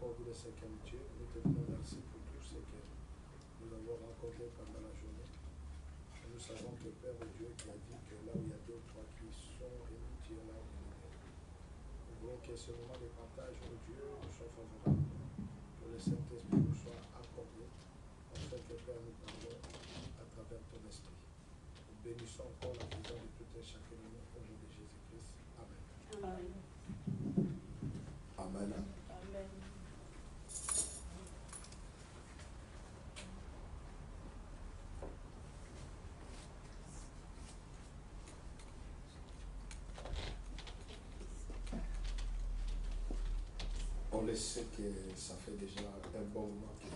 avons vu le cinquième Dieu. Nous te disons merci pour tout ce que nous avons rencontré pendant la journée. Et nous savons que Père Dieu qui a dit que là où il y a deux ou trois qui sont réunis, Dieu là où il est. Nous voulons que ce moment de partage, oh Dieu, nous soit favorable. Que le Saint-Esprit nous soit accordé, afin que Père nous parle à travers ton esprit. Nous bénissons encore la présence de tout et chacun de nous au nom de Jésus-Christ. Amen. Amen. Amen. Amen. On le sait que ça fait déjà un bon moment que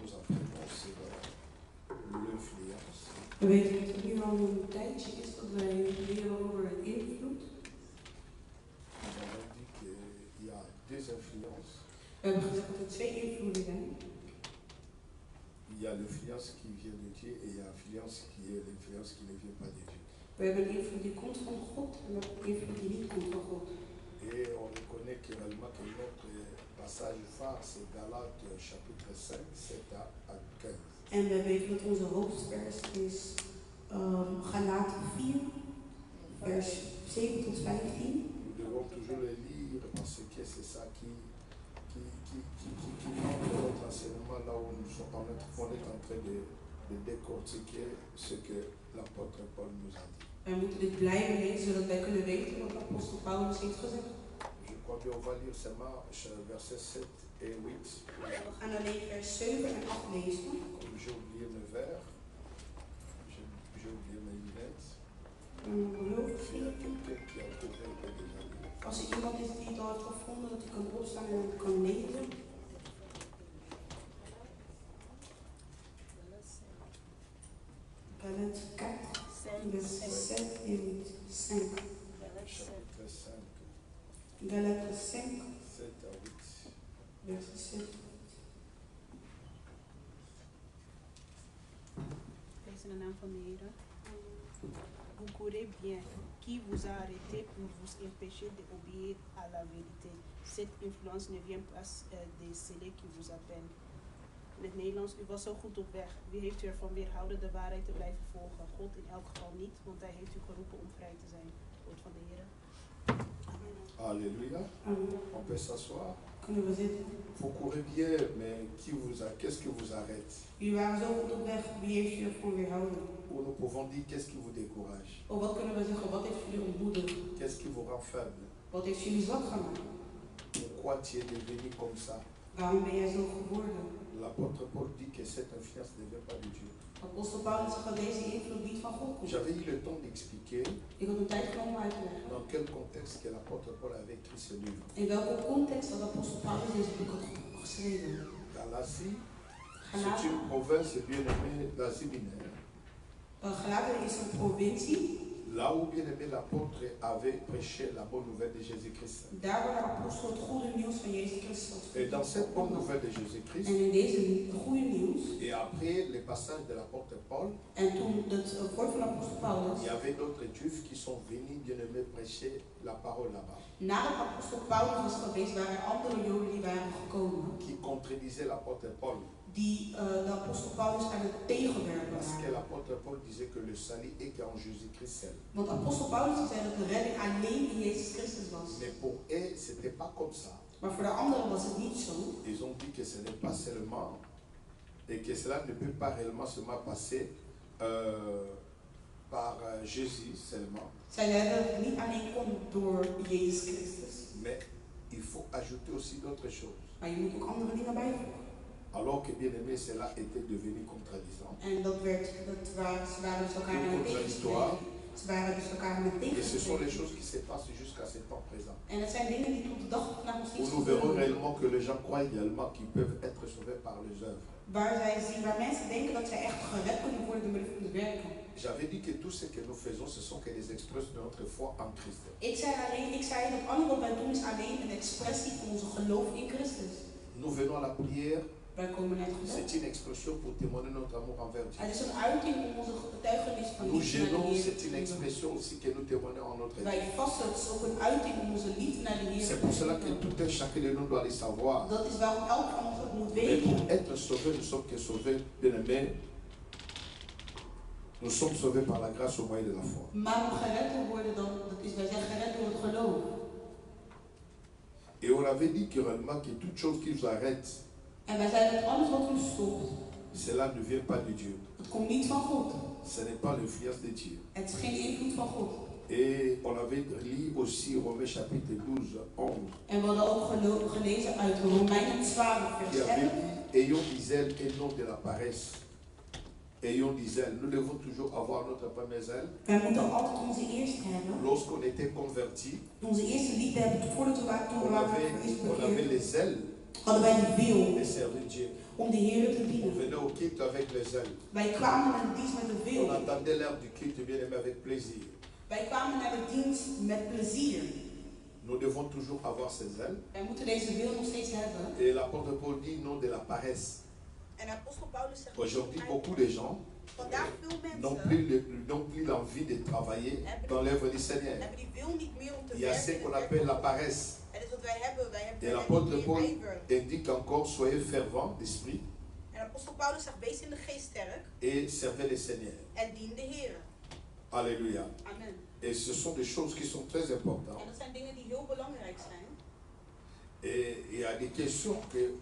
nous apprenons sur l'influence. We weten dat het nu al een tijdje is dat wij leren over invloed. Nous avons dit qu'il y a deux influences. We hebben gezegd dat er twee invloeden zijn. Il y a l'influence qui vient de Dieu et il y a l'influence qui est l'influence qui ne vient pas de Dieu. We hebben een invloed die komt van God en we hebben een invloed die niet komt van God. Et on reconnaît réellement que notre passage phare, c'est Galates chapitre 5, 7 à 15. En we weten dat onze hoofdvers is Galaten 4, vers 7 tot 15. Nous devons toujours le lire parce que c'est ça qui montre notre enseignement là où nous sommes on est en train de décortiquer ce que l'apôtre Paul nous a dit. Wij moeten dit blijven lezen zodat wij kunnen weten wat apostel Paulus heeft gezegd. Je crois bien on va lire seulement versets 7 et 8. We gaan alleen vers 7 en 8 lezen. Comme j'ai oublié mes verres, j'ai oublié mes lunettes. Il y a quelqu'un qui a trouvé un peu déjà lu. Als er iemand is die het al heeft gevonden, dat hij kan opstaan en kan lezen. Galates 4, verset 7 et 5. Chapitre 5, Galates 5, 7 à 8. verset 7. Lees in de naam van de Heer. Vous courez bien. Qui vous a arrêté pour vous empêcher d'obéir à la vérité? Cette influence ne vient pas des celés qui vous appellent. In het Nederlands, u was zo goed op weg. Wie heeft u ervan weerhouden de waarheid te blijven volgen? God in elk geval niet, want hij heeft u geroepen om vrij te zijn. Woord van de Heer. Alléluia. Amen. On peut s'asseoir. Kunnen we zitten? Vous courez bien, mais qu'est-ce qui vous arrête? Jullie waren zo goed op weg. Wie heeft jullie ervan weerhouden? Ou nous pouvons dire qu'est-ce qui vous décourage? Of wat kunnen we zeggen? Wat heeft jullie ontmoedigd? Qu'est-ce qui vous rend faible? Wat heeft jullie zwak gemaakt? Pourquoi tu es devenu comme ça? Waarom ben jij zo geworden? L'apôtre Paul dit que cette influence ne vient pas de Dieu. Apostel Paulus zegt dat deze invloed niet van God komt. J'avais eu le temps d'expliquer Ik had een tijd genomen om uit te leggen. dans quel contexte que l'apôtre Paul avait écrit ce livre. In welke context dat apostel Paulus deze boek had geschreven. Galatie, c'est une province bien aimée d'Asie mineure. Galaten is een provincie. Là où bien aimé l'apôtre avait prêché la bonne nouvelle de Jésus-Christ. Daar waar de apostel het goede nieuws van Jezus Christus had. Et dans cette bonne nouvelle de Jésus-Christ, En in deze goede nieuws. et après le passage de l'apôtre Paul, En toen het woord van apostel Paulus. il y avait d'autres juifs qui sont venus bien aimé prêcher la parole là-bas. Nadat apostel Paulus was geweest, waren er andere Joden die waren gekomen. Qui contredisaient l'apôtre Paul. Die de apostel Paulus aan het tegenwerken Parce que waren. l'apôtre Paul disait que le salut est qu'en Jésus-Christ seul. Want apostel Paulus zei dat de redding alleen in Jezus Christus was. Mais pour eux, c'était pas comme ça. Maar voor de anderen was het niet zo. Ils ont dit que ce n'est pas seulement, et que cela ne peut pas réellement seulement passer par Jésus seulement. Zij zeiden dat het niet alleen kon door Jezus Christus. Mais il faut ajouter aussi d'autres choses. Maar je moet ook andere dingen bijvoegen. Alors que bien aimé, cela était devenu contradisant. En ze waren dus elkaar aan het tegenspreken. Ze waren dus elkaar aan het Et ce sont les tegenspreken. choses qui se passent jusqu'à ce temps présent. En het zijn dingen die tot de dag van vandaag nog Où steeds nous verrons gebeuren. réellement que les gens croient également qu'ils peuvent être sauvés par les œuvres. Waar mensen denken dat zij echt gered kunnen worden door middel van de werken. J'avais dit que tout ce que nous faisons, ce sont que des expressions de notre foi en Christ. Ik zei dat alles wat wij doen is alleen een expressie van onze geloof in Christus. Nous venons à la prière. Wij komen naar het gebed. C'est une expression pour témoigner notre amour envers Dieu. Het is een uiting om onze getuigenis van Nous liefde naar de gênons, Heer c'est te une geven. expression aussi que nous témoignons en notre Dieu. Wij vasten, het is ook een uiting om onze liefde naar de Heer te C'est pour cela que tout un chacun de nous doit les savoir. Dat is waarom elk van ons het moet Mais weten. pour être sauvés, nous sommes que sauvés, bien-aimés. Nous sommes sauvés par la grâce au moyen de la foi. Maar om gered te worden, dat is, wij zijn gered door het geloof. Et on avait dit que réellement que toute chose qui nous arrête, En wij zeiden dat alles wat u stopt, cela ne vient pas de Dieu. het komt niet van God. Ce n'est pas l'influence de Dieu. Het is geen invloed van God. Et on avait lu aussi Romains chapitre 12, 11. En we hadden ook gelezen uit Romeinen 12, Qui vers avait 11. dit, ayons du zèle et non de la paresse. Ayons du zèle. Nous devons toujours avoir notre premier zèle. Wij moeten altijd onze eerste hebben. Lorsqu'on était converti, Onze eerste liefde hebben voordat we waren on avait bekeerd, les zèles hadden wij die wil de servir Dieu. om de Heer te On dienen. venait au culte avec les zèles. Wij kwamen naar de dienst met de On wil. attendait l'heure du culte bien aimé avec plaisir. Wij kwamen naar de dienst met plezier. Nous devons toujours avoir ces zèles. Wij moeten deze wil nog steeds hebben. Et l'apôtre Paul dit non de la paresse. En apostel Paulus zegt Aujourd'hui, beaucoup de gens vandaag veel n'ont mensen plus l'envie de travailler dans l'œuvre du Seigneur. hebben die wil niet meer om te Il y a ce werken. qu'on appelle la paresse. En dat is wat wij hebben. Wij Et hebben l'apôtre niet Paul meer ijver. indique encore soyez fervents d'esprit En apostel Paulus zegt wees in de geest sterk et servez le Seigneur. en dien de Heer. Alléluia. Amen. Et ce sont des choses qui sont très importantes. En dat zijn dingen die heel belangrijk zijn. Et il y a des questions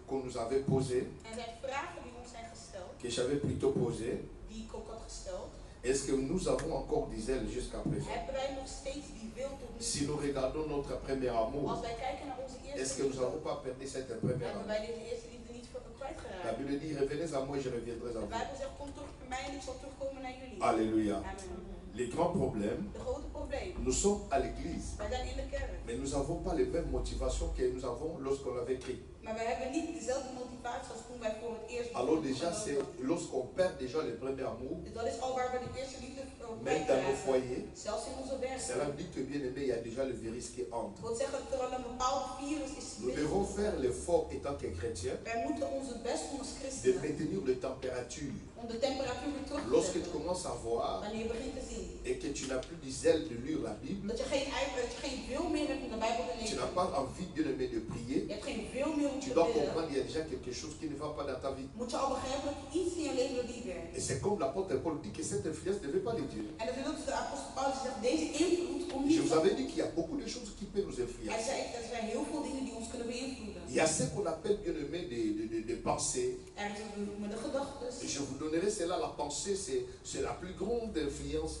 qu'on nous avait posées, En er zijn vragen die ons zijn gesteld, que j'avais plutôt posées. die ik ook had gesteld. Est-ce que nous avons encore des ailes jusqu'à présent? Hebben wij nog steeds die wil tot nu Si nous regardons notre premier amour, Als wij kijken naar onze est-ce eerste que nous liefde, n'avons pas perdu cette première hebben amour? wij deze eerste liefde niet La kwijtgeraakt. Bible dit revenez à moi, je reviendrai à De vous. Bijbel zegt kom terug bij mij en ik zal terugkomen naar jullie. Alléluia. Amen. Les grands problèmes, De grote probleem. nous sommes à l'église, Wij zijn in de kerk. mais nous n'avons pas les mêmes motivations que nous avons lorsqu'on avait écrit. Maar wij hebben niet dezelfde motivatie als toen wij voor het eerst Alors déjà, c'est lorsqu'on perd déjà le premier amour, Dus dat is al waar we de eerste liefde même dans nos foyers, zelfs in onze werk. cela veut dire que bien aimé, il y a déjà le virus qui entre. Het wil zeggen dat er al een bepaalde virus is. Nous devons faire l'effort étant que chrétiens Wij moeten onze best doen als de christenen maintenir la température. om de temperatuur weer terug te Lorsque tu zetten. commences à voir Wanneer je begint te zien et que tu n'as plus du zèle de lire la Bible, dat je geen ijver, dat je geen wil meer hebt om de Bijbel te tu lezen. n'as pas envie bien aimé de prier, Je hebt geen wil meer om tu te dois bidden. comprendre qu'il y a déjà quelque chose qui ne va pas dans ta vie. Moet je al begrijpen dat iets in je leven niet werkt. Et c'est comme l'apôtre Paul dit que cette influence ne vient pas de Dieu. En dat is ook de apostel Paulus zegt, deze invloed komt Je niet vous van. avais dit qu'il y a beaucoup de choses qui peuvent nous Hij influencer. zei, er zijn heel veel dingen die ons kunnen beïnvloeden. Il y a ce qu'on appelle bien aimé des pensées. Er is ook met de gedachten. Et je vous donnerai cela, la pensée, c'est la plus grande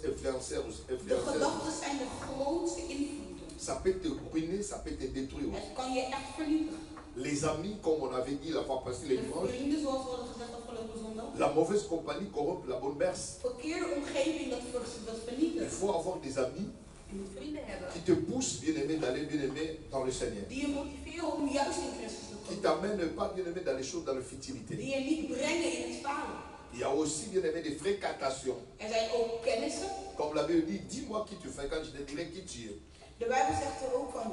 influenceur. De gedachten zijn de grootste invloeden. Ça peut te ruiner, ça peut te détruire. Het kan je echt vernietigen. Les amis, comme on avait dit la fois passée, les De dimanches, vrienden, zoals we hadden gezegd afgelopen zondag. la mauvaise compagnie corrompt la bonne mère. Verkeerde omgeving dat Il vernietigt. faut avoir des amis Je moet vrienden hebben. qui te poussent, bien aimé, d'aller bien aimé dans le Seigneur. Die je motiveren om juist in Christus te Qui komen. t'amènent pas, bien aimé, dans les choses, dans la futilité. Die je niet brengen in het falen. Il y a aussi, bien aimé, des fréquentations. Er zijn ook kennissen. Comme la Bible dit, dis-moi qui tu fréquentes, je te dirai qui tu es. De Bijbel zegt er ook van,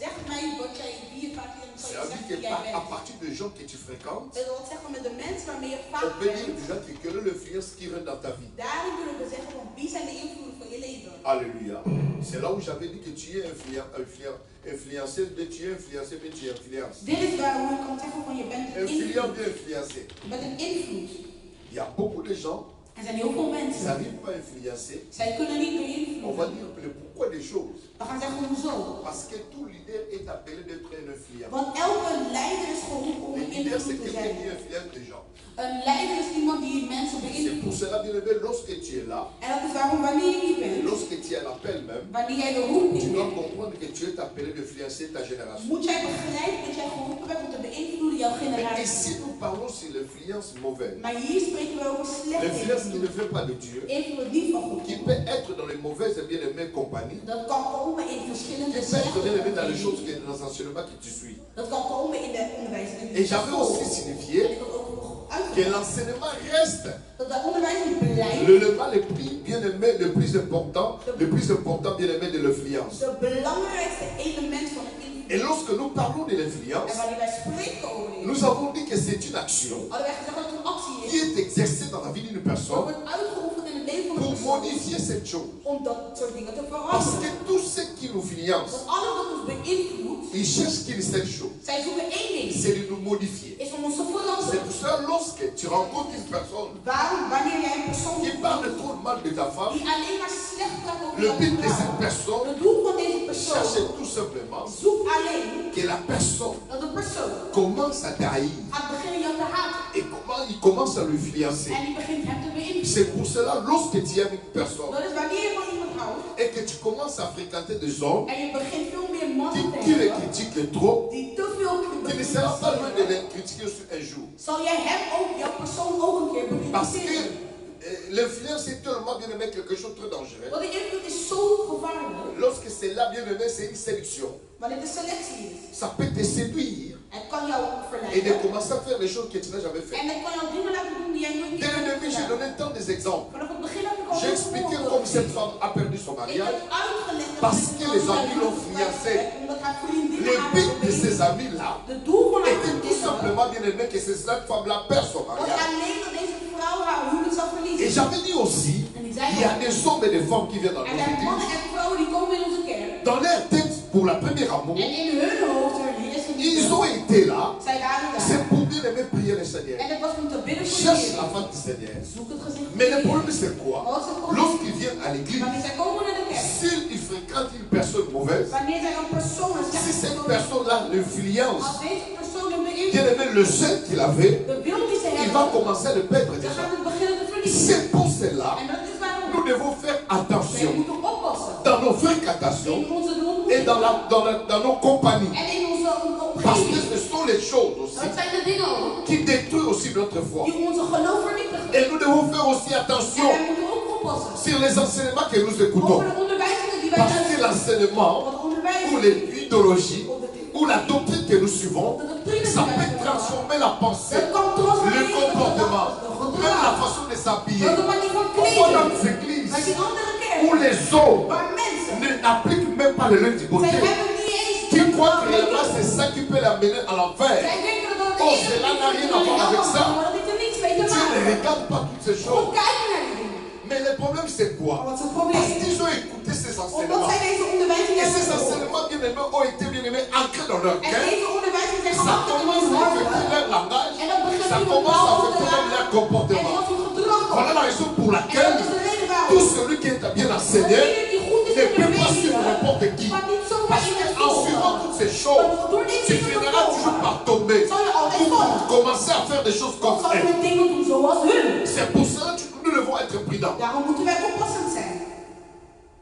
zeg mij wat jij, wie je vaak in C'est zal à je dire zeggen que wie jij à bent. partir des gens que tu fréquentes, Dat wil zeggen met de mensen waarmee je on vaak peut dire bent. déjà que quelle est l'influence qui rentre dans ta vie. Daarin kunnen we zeggen van wie zijn de invloeden van je leven. Alléluia. C'est là où j'avais dit que tu es influencé, mais tu es influencé, mais tu influences. Dit is waarom ik kan zeggen van je bent een Influent, invloed. bien influencé. Je bent een invloed. Il y a beaucoup de gens Er zijn heel veel qui mensen. n'arrivent pas à influencer. Zij kunnen niet On va beïnvloeden. dire le pourquoi des choses. We gaan zeggen hoezo. Parce que tout leader est appelé d'être un influent. Want elke leider is geroepen om Le een leader, c'est invloed te quelqu'un qui zijn. influence les gens. Een leider is iemand die mensen C'est pour beïnvloedt. cela, bien aimé, lorsque tu es là, En dat is waarom wanneer je hier bent, lorsque tu es à l'appel même, wanneer jij de roeping tu dois hebt, comprendre que tu es appelé d'influencer ta génération. moet jij begrijpen dat jij geroepen bent om te beïnvloeden jouw Mais generatie. ici, nous parlons sur l'influence mauvaise. Maar hier spreken we over slechte L'influence qui ne invloed. vient pas de Dieu, Invloed niet van God. qui peut être dans les mauvaises et bien aimées compagnies, Dat kan komen in verschillende qui peut être bien aimé dans les choses, slechte. dans les enseignements que tu suis. Dat kan komen in de onderwijs. Et j'avais aussi En signifié ik had ook nog que uitgelegd l'enseignement reste dat dat onderwijs niet blijft. l'élément le plus bien aimé, le plus important bien aimé de l'influence. Het belangrijkste element van het invloed. Et lorsque nous parlons de l'influence, En wanneer wij spreken over dit, nous avons dit que c'est une action hadden wij gezegd dat het een actie qui is. est exercée dans la vie d'une Dat personne wordt uitgeoefend in het leven van een pour persoon. modifier cette chose. Om dat soort dingen te Parce veranderen. que tout ce qui nous influence Want alles wat ons beïnvloedt, ils cherchent qu'une seule chose. Zij zoeken één ding. C'est de nous modifier. Is om ons te C'est veranderen. pour ça, lorsque tu rencontres une personne Waarom, wanneer jij een persoon qui parle trop mal de ta femme, die alleen maar slecht praat over le jouw but de vrouw. cette personne, Het doel van deze persoon cherche tout simplement zoekt alleen que la personne dat de persoon commence à trahir gaat beginnen jou te haten. et comment il commence à l'influencer. En die begint hem te beïnvloeden. C'est pour cela, lorsque tu aimes une personne Dat is wanneer je van iemand houdt et que tu commences à fréquenter des hommes en je begint veel meer mannen te qui le hebben critiquent trop, die te veel tu ne seras pas loin de les critiquer sur un jour. zal jij hem ook, jouw persoon ook een keer Parce que beïnvloeden. l'influence est tellement bien aimé, quelque chose de très dangereux. Want de invloed is zo gevaarlijk, Lorsque c'est là bien aimé, c'est une séduction. wanneer de selectie is. Ça peut te séduire Het kan jou et de verleiden. commencer à faire des choses que tu n'as jamais fait. En het kan jou dingen laten doen die jij nooit Dès le hebt début, j'ai gedaan. donné tant des exemples. Vanaf het begin heb ik al J'ai expliqué comme cette femme a perdu son Ik mariage. heb uitgelegd dat Parce deze que man les zijn amis l'ont liefde fiancé. kwijtraakt, omdat haar vriendinnen Le haar but de hebben ces beïnvloed. amis-là De doel van haar était tout vriendinnen simplement bien aimé que cette femme-là perd son was mariage. alleen dat deze vrouw haar huwelijk zou Et verliezen. j'avais dit aussi, il y a des hommes et des femmes qui viennent dans Er nos zijn mannen églises. en vrouwen die komen in onze kerk. Dans leur tête, pour la première amour, En in hun hoofd, hun eerste ils liefde, ont été là. zij waren daar. C'est pour bien aimer prier le Seigneur. En het was om te bidden voor Cherche je. la face du Seigneur. Zoek het gezicht van Mais le de Heer. problème c'est quoi? Lorsqu'ils viennent à l'église, Wanneer zij komen naar de kerk, s'ils fréquentent une personne mauvaise, wanneer zij een persoon, een si slechte cette persoon, personne-là l'influence, als deze persoon hem bien beïnvloedt, aimé, le seul qu'il avait, de wil die ze il va hebben, commencer à le perdre dan déjà. gaat het beginnen te verliezen. C'est pour cela, En dat is waarom nous devons faire wij attention moeten oppassen dans nos fréquentations in onze et ontmoetingen dans nos compagnies. en in onze Parce que omgeving. ce sont les choses aussi Dat zijn de dingen ook qui détruisent aussi notre foi. die onze geloof vernietigen. Et nous devons faire aussi En attention wij moeten ook oppassen sur les enseignements que nous écoutons. over de onderwijzingen die wij Parce que luisteren. l'enseignement Want ou onderwijzing l'idéologie ou la doctrine que nous suivons, of de doctrine ça die wij peut volgen, transformer la pensée, dat kan transformeren le comportement, de même la gedrag, façon de s'habiller. de manier van On voit dans kleden. les églises Wij zien andere où kerken les hommes waar mensen, n'appliquent même pas le lundi zij beauté, hebben niet eens qui een croient que vrouw. réellement c'est ça qui peut l'amener à l'enfer. Zij denken dat het Oh, de cela n'a rien à enige voir avec ça. maar dat heeft er niets mee te Dieu ne maken. regarde pas toutes ces Gewoon choses. kijken naar die dingen. Mais le problème c'est Maar quoi? wat is het Parce probleem? qu'ils ont écouté ces Omdat enseignements. zij deze onderwijzing Et ces hebben gehoord. enseignements bien aimés ont été bien aimés ancrés dans leur En cœur. deze onderwijzing zijn Ça gemaakt in commence hun à affecter harten. leur langage. En dat begint Ça nu commence à bepaalde affecter même leur En comportement. wat hun gedrag Voilà wordt. la raison pour En laquelle dat is de reden waarom. tout celui qui est bien enseigné Iedereen die goed is ne in de peut pas suivre wereld, n'importe qui. maar niet zomaar Parce iemand qu'en suivant volgen. toutes ces choses, Want door deze tu dingen te finiras toujours volgen, par tomber. zal je altijd Pour vallen. commencer à faire des choses Dan comme zal je elles. met dingen doen zoals hun. C'est pour cela que nous devons être prudents. Daarom moeten wij oppassend zijn.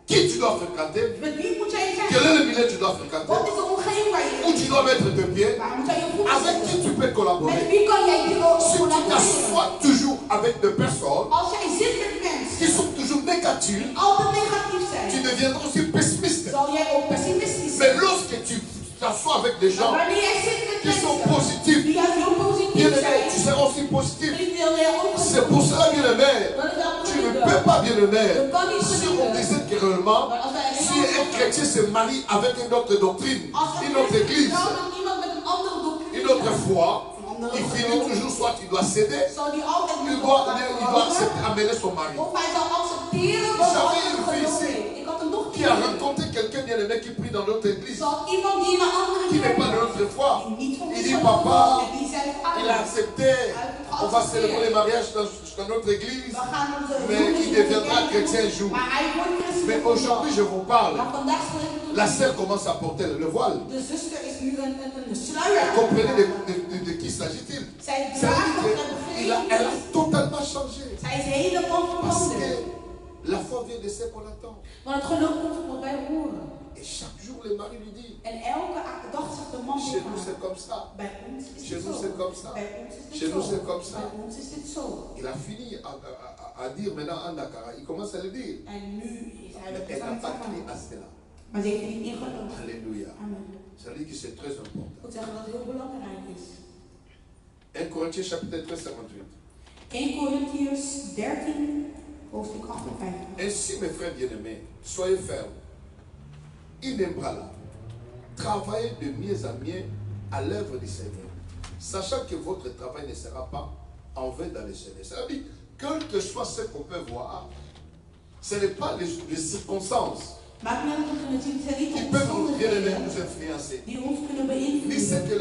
Qui tu dois fréquenter? Met wie moet jij zijn? Quel est le milieu que tu dois fréquenter? Wat is de omgeving waar je Où in tu dois mettre tes pieds? Waar moet jij je voeten Avec qui zetten? tu peux collaborer? Met wie kan jij Si tu collaboreren? t'assois toujours avec des personnes Als jij zit met qui mensen sont toujours négatives, die altijd negatief tu zijn, deviendras aussi pessimiste. zal jij ook pessimistisch Mais zijn. lorsque tu t'assois avec des Maar gens wanneer jij zit met qui sont mensen positifs, die juist heel bien positief aimé, zijn, tu seras aussi positif. die wil jij ook C'est pour cela, bien aimé, Dat is wel tu ne goed. peux pas, bien aimé, Dat kan niet si on gebeuren. disait que réellement, Maar als wij si un chrétien se marie avec une autre doctrine, Als een une autre église, vrouw met iemand met een andere doctrine, une autre foi, een andere il finit geloof, toujours soit il doit céder, zal die altijd il moeten doit opdragen accepter, amener son mari. of hij zal accepteren wat de J'avais andere une fille geloof ici heeft. Ik had een dochter Qui a rencontré quelqu'un bien aimé qui prie dans notre église, Zal iemand die in een andere qui n'est kerk pas de notre foi. die niet van Il ons dit, geloof papa, en die zei, il a accepté, on va célébrer les mariages dans notre église, we gaan onze mais huwelijks il in de deviendra kerk chrétien doen, un jour. maar hij wordt christen. Mais aujourd'hui, je vous parle, Maar vandaag spreek ik la tot sœur commence à porter le voile. de zuster is nu een sluier. Comprenez de qui s'agit-il? Zij Ça veut draagt dire dat qu'elle a totalement changé. Zij is helemaal Parce veranderd. que la foi vient de ce qu'on attend. Want het geloof komt van wat wij horen. Et chaque jour, le mari lui dit, En elke dag zegt de man chez tegen nous haar, c'est comme ça. bij ons is Chez dit nous zo. c'est comme ça. Bij ons is dit Chez nous zo. c'est comme ça. Bij ons is dit zo. Il a fini à dire maintenant en Dakar. Il commence à le dire. En nu is hij Mais met elle n'a pas clé à de cela. Maar ze heeft er niet in geloofd. Alléluia. Amen. Ça veut dire que c'est très important. Ik wil zeggen dat het heel belangrijk is. 1 Corinthiens chapitre 13, 58. 1 Corinthiërs 13, hoofdstuk 58. Ainsi, mes frères bien-aimés, soyez fermes, inébranlables, travaillez de mieux en mieux à l'œuvre du Seigneur, sachant que votre travail ne sera pas en vain dans le Seigneur. C'est-à-dire, quel que soit ce qu'on peut voir, ce n'est pas les circonstances Maakt niet uit wat we zien, het zijn niet qui peuvent nous, bien aimés, omstandigheden nous influencer. die ons kunnen Ni ce beïnvloeden. que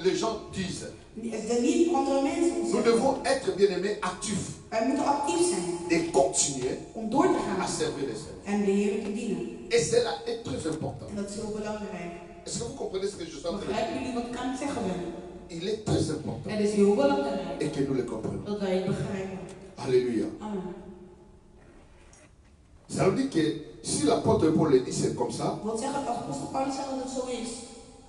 les gens disent. Niet andere mensen ons Nous zeggen. devons être, bien aimés, actifs Wij moeten actief zijn et continuer om door te à gaan servir le Seigneur. en de Heer te dienen. Et cela est très important. En dat is heel belangrijk. Est-ce que vous comprenez ce que je suis en train de Begrijpen dire? jullie wat ik aan het zeggen ben? Il est très important Het is heel belangrijk et que nous le comprenions. dat wij het begrijpen. Alléluia. Amen. Ça veut dire que si l'apôtre Paul le dit, c'est comme ça, Wat zegt het apostel Paulus zegt dat het zo is?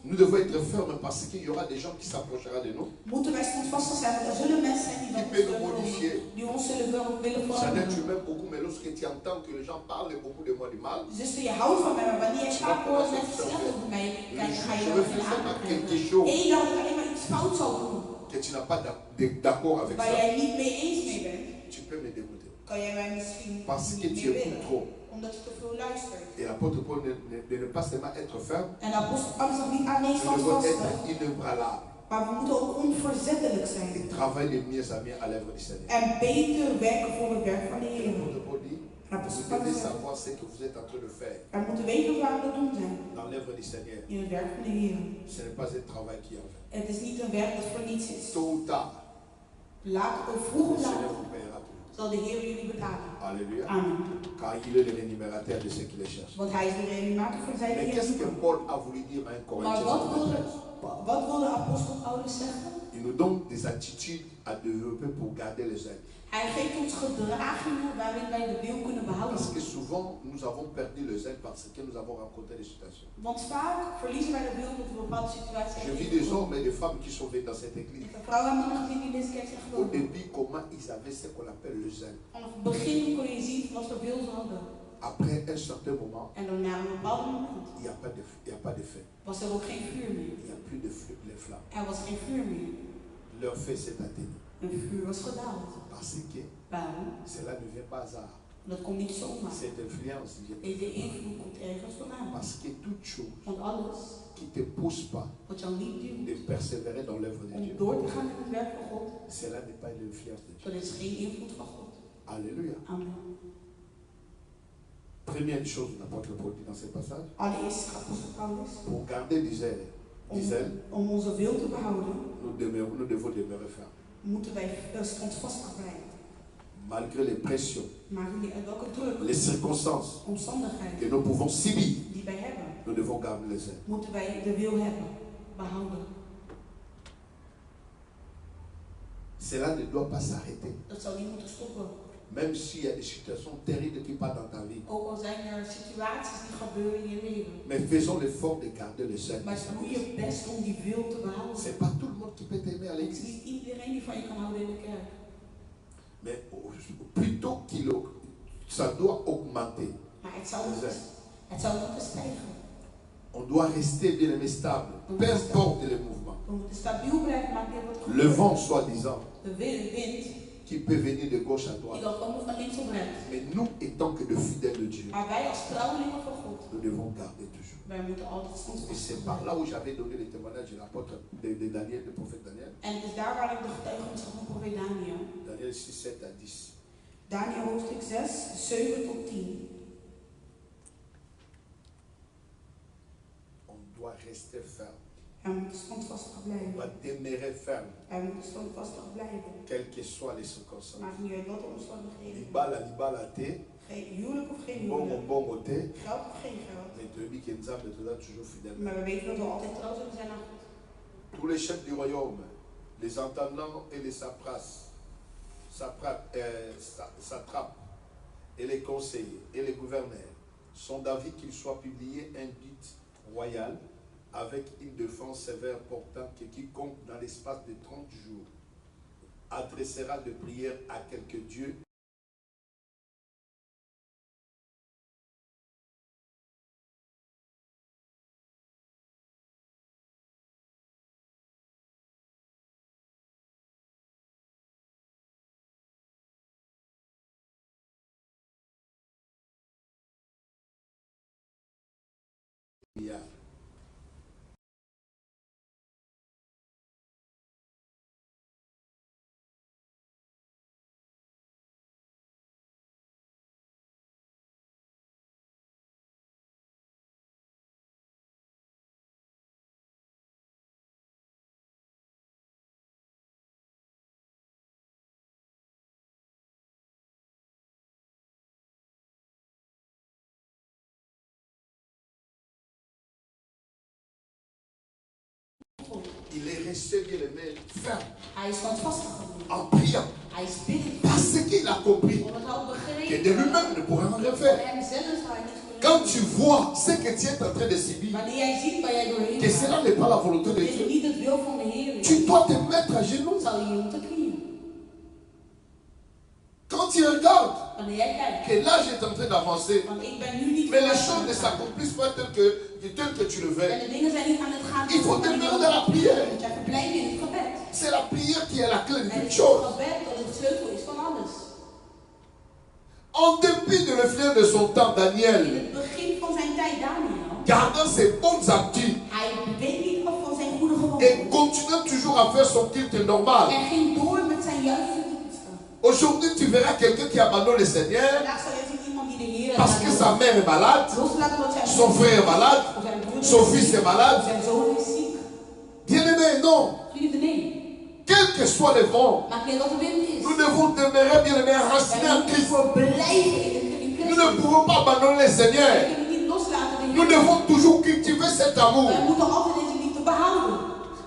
nous devons être fermes parce qu'il y aura des gens qui s'approcheront de nous. Moeten wij standvastig zijn, want er zullen mensen zijn die, Qui dat peut nous ons modifier. die ons zullen willen Chanel, tu veranderen. m'aimes beaucoup, mais lorsque tu entends que les gens parlent beaucoup de moi du mal, Zuster, je houdt van mij, maar wanneer je vaak hoort mensen slecht over mij kijken, ga je er wel aan krijgen. Eén dag dat ik alleen maar iets fout zal doen, que tu n'as pas d'accord avec waar ça, jij niet mee eens mee bent, tu peux me dégoûter. kan jij mij misschien Parce que niet tu meer écoutes willen. trop. Omdat je te veel luistert. Et l'apôtre Paul de ne pas seulement être ferme, En de apostel Paulus zegt niet alleen nous devons standvastig, être inébranlables maar we moeten ook onverzettelijk et zijn. travailler de mieux à mieux à l'œuvre du Seigneur. En beter werken voor het werk van de Heer. L'apôtre Paul dit, Apostel vous Paulus devez zegt, savoir ce que vous êtes en train de faire wij moeten weten wat we aan het doen zijn dans l'œuvre du Seigneur. in het werk van de Heer. Ce n'est pas un travail qui est en vain. Het is niet een werk dat voor niets is. Tôt ou tard, Laat of vroeg le of laat Seigneur vous payera toujours. zal de Heer jullie betalen. Alléluia. Amen. Car il est le rémunérateur de ceux qui le cherchent. Want hij is de reanimator van zijn Mais Heer. qu'est-ce que Paul a voulu dire à un Maar Corinthien? wat wil de apostel Paulus zeggen? Il nous donne des attitudes à développer pour garder les ailes. Hij geeft ons gedragingen waarin wij de wil kunnen behouden. Parce que souvent, nous avons perdu les ailes parce que nous avons rencontré des situations. Want vaak verliezen wij de wil dat we bepaalde situaties Je vis des hommes et des femmes qui sont venus dans cette église. Ik heb vrouwen en mannen gezien die in deze kerk zijn Au gekomen. début, comment ils avaient ce qu'on appelle le zèle. Vanaf het begin kon je zien wat voor wil ze hadden. Après un certain moment, En dan na een bepaald moment il n'y a pas de feu. was er ook geen vuur meer. Il n'y a plus de feu, les flammes. Er was geen vuur meer. Leur feu s'est atteint. Een vuur was gedaald. Parce que Waarom? cela ne vient pas hasard. Dat komt niet zomaar. Cette influence vient. Deze invloed komt ergens vandaan. Parce que toute chose Want alles qui ne te pousse pas wat jou niet de duwt persévérer dans l'œuvre de om Dieu, door te gaan in het werk van God, cela n'est pas l'influence de Dieu. dat is geen invloed van God. Alléluia. Amen. Première chose, l'apôtre Paul dit dans ce passage, Allereerst, apostel Paulus, pour garder des ailes, om onze wil te behouden, nous devons demeurer fermes. moeten wij standvastig blijven. Malgré les pressions, Maar uit welke druk, les circonstances omstandigheden que nous pouvons subir, die wij hebben, nous devons garder les ailes. moeten wij de wil hebben, behouden. Cela ne doit pas s'arrêter. Dat zou niet moeten stoppen. Même s'il y a des situations terribles qui passent dans ta vie. Ook al zijn er situaties die gebeuren in je leven. Mais faisons l'effort de garder les ailes. Maar doe je best om die wil te behouden. Ce n'est pas tout le monde qui peut t'aimer à Het is l'église. niet iedereen die van je kan houden in de kerk. Mais plutôt ça doit augmenter. Maar het zou moeten stijgen. On doit rester bien aimé stable. Peu importe les mouvements. We moeten stabiel blijven, maakt niet wat Le vent soi-disant de wind, qui peut venir de gauche à die droite. kan komen van links of rechts. Mais nous, étant que de fidèles de Dieu, Maar wij als trouwelingen van God, nous devons garder toujours. wij moeten altijd Et standvastig c'est par blijven. là où j'avais donné le témoignage de l'apôtre de Daniel, du prophète Daniel. En het is daar waar ik de getuigenis van profeet Daniel. Daniel 6, 7 à 10. Daniel hoofdstuk 6, 7 tot 10. On doit rester ferme. Hij moet standvastig On blijven. doit demeurer ferme, Hij moet standvastig blijven. quelles que soient les circonstances. Maakt niet uit wat de omstandigheden. Libala te, Geen huwelijk of geen bongo huwelijk. bongo te, Geld of geen geld. mais tu dis que nous sommes toujours fidèles. Maar we weten dat we altijd trouw zullen zijn aan God. Tous les chefs du royaume, les intendants et les satrapes et les conseillers et les gouverneurs sont d'avis qu'il soit publié un guide royal avec une défense sévère portant que quiconque dans l'espace de 30 jours adressera de prières à quelque Dieu God. Il est resté, bien aimé, ferme, Hij is standvastig gebleven. en priant. Hij is biddend. Parce qu'il a compris Omdat hij ook que begreep de lui-même ne pourrait rien dat faire. hem zelf zou hij niet Quand kunnen tu vois ce que tu es en train de subir, Wanneer jij ziet waar jij doorheen que cela gaat, n'est pas la volonté de dat dit Dieu, niet het wil van de Heer is, tu dois te mettre à genoux. zal je moeten knieën. Quand tu regardes Wanneer jij kijkt, que l'âge est en train d'avancer, want ik ben nu niet mais les vooruit choses ne gegaan. s'accomplissent pas tel que tu le En veux. de dingen zijn niet aan het gaan. Il faut demeurer dans la prière. Dat jij verblijft in het gebed. C'est la prière qui est la clé de En het toute is chose. het gebed dat het sleutel is van alles. En dépit de l'influence de son temps, In Daniel, het begin van zijn tijd, Daniel, gardant ses bonnes habitudes hij week niet af van zijn goede et gewoonten. continuant toujours à faire son culte normal. En ging door met zijn juiste diensten. Aujourd'hui, tu verras quelqu'un qui abandonne le Seigneur Vandaag zal je zien iemand die de Heer parce que sa mère est malade, loslaat omdat zijn son frère est malade, of zijn broer son is fils ziek, est malade. of zijn zoon is ziek. Bien-aimé, non. Vrienden, nee. Quel que soit le vent, Maakt niet uit wat de wind is. nous devons demeurer, bien-aimé, enracinés Wij en moeten Christ. voor blijven in Nous ne Christus. pouvons pas abandonner le Wij Seigneur. kunnen niet loslaten de Nous Heer. devons toujours cultiver cet amour. Wij moeten altijd deze liefde behouden.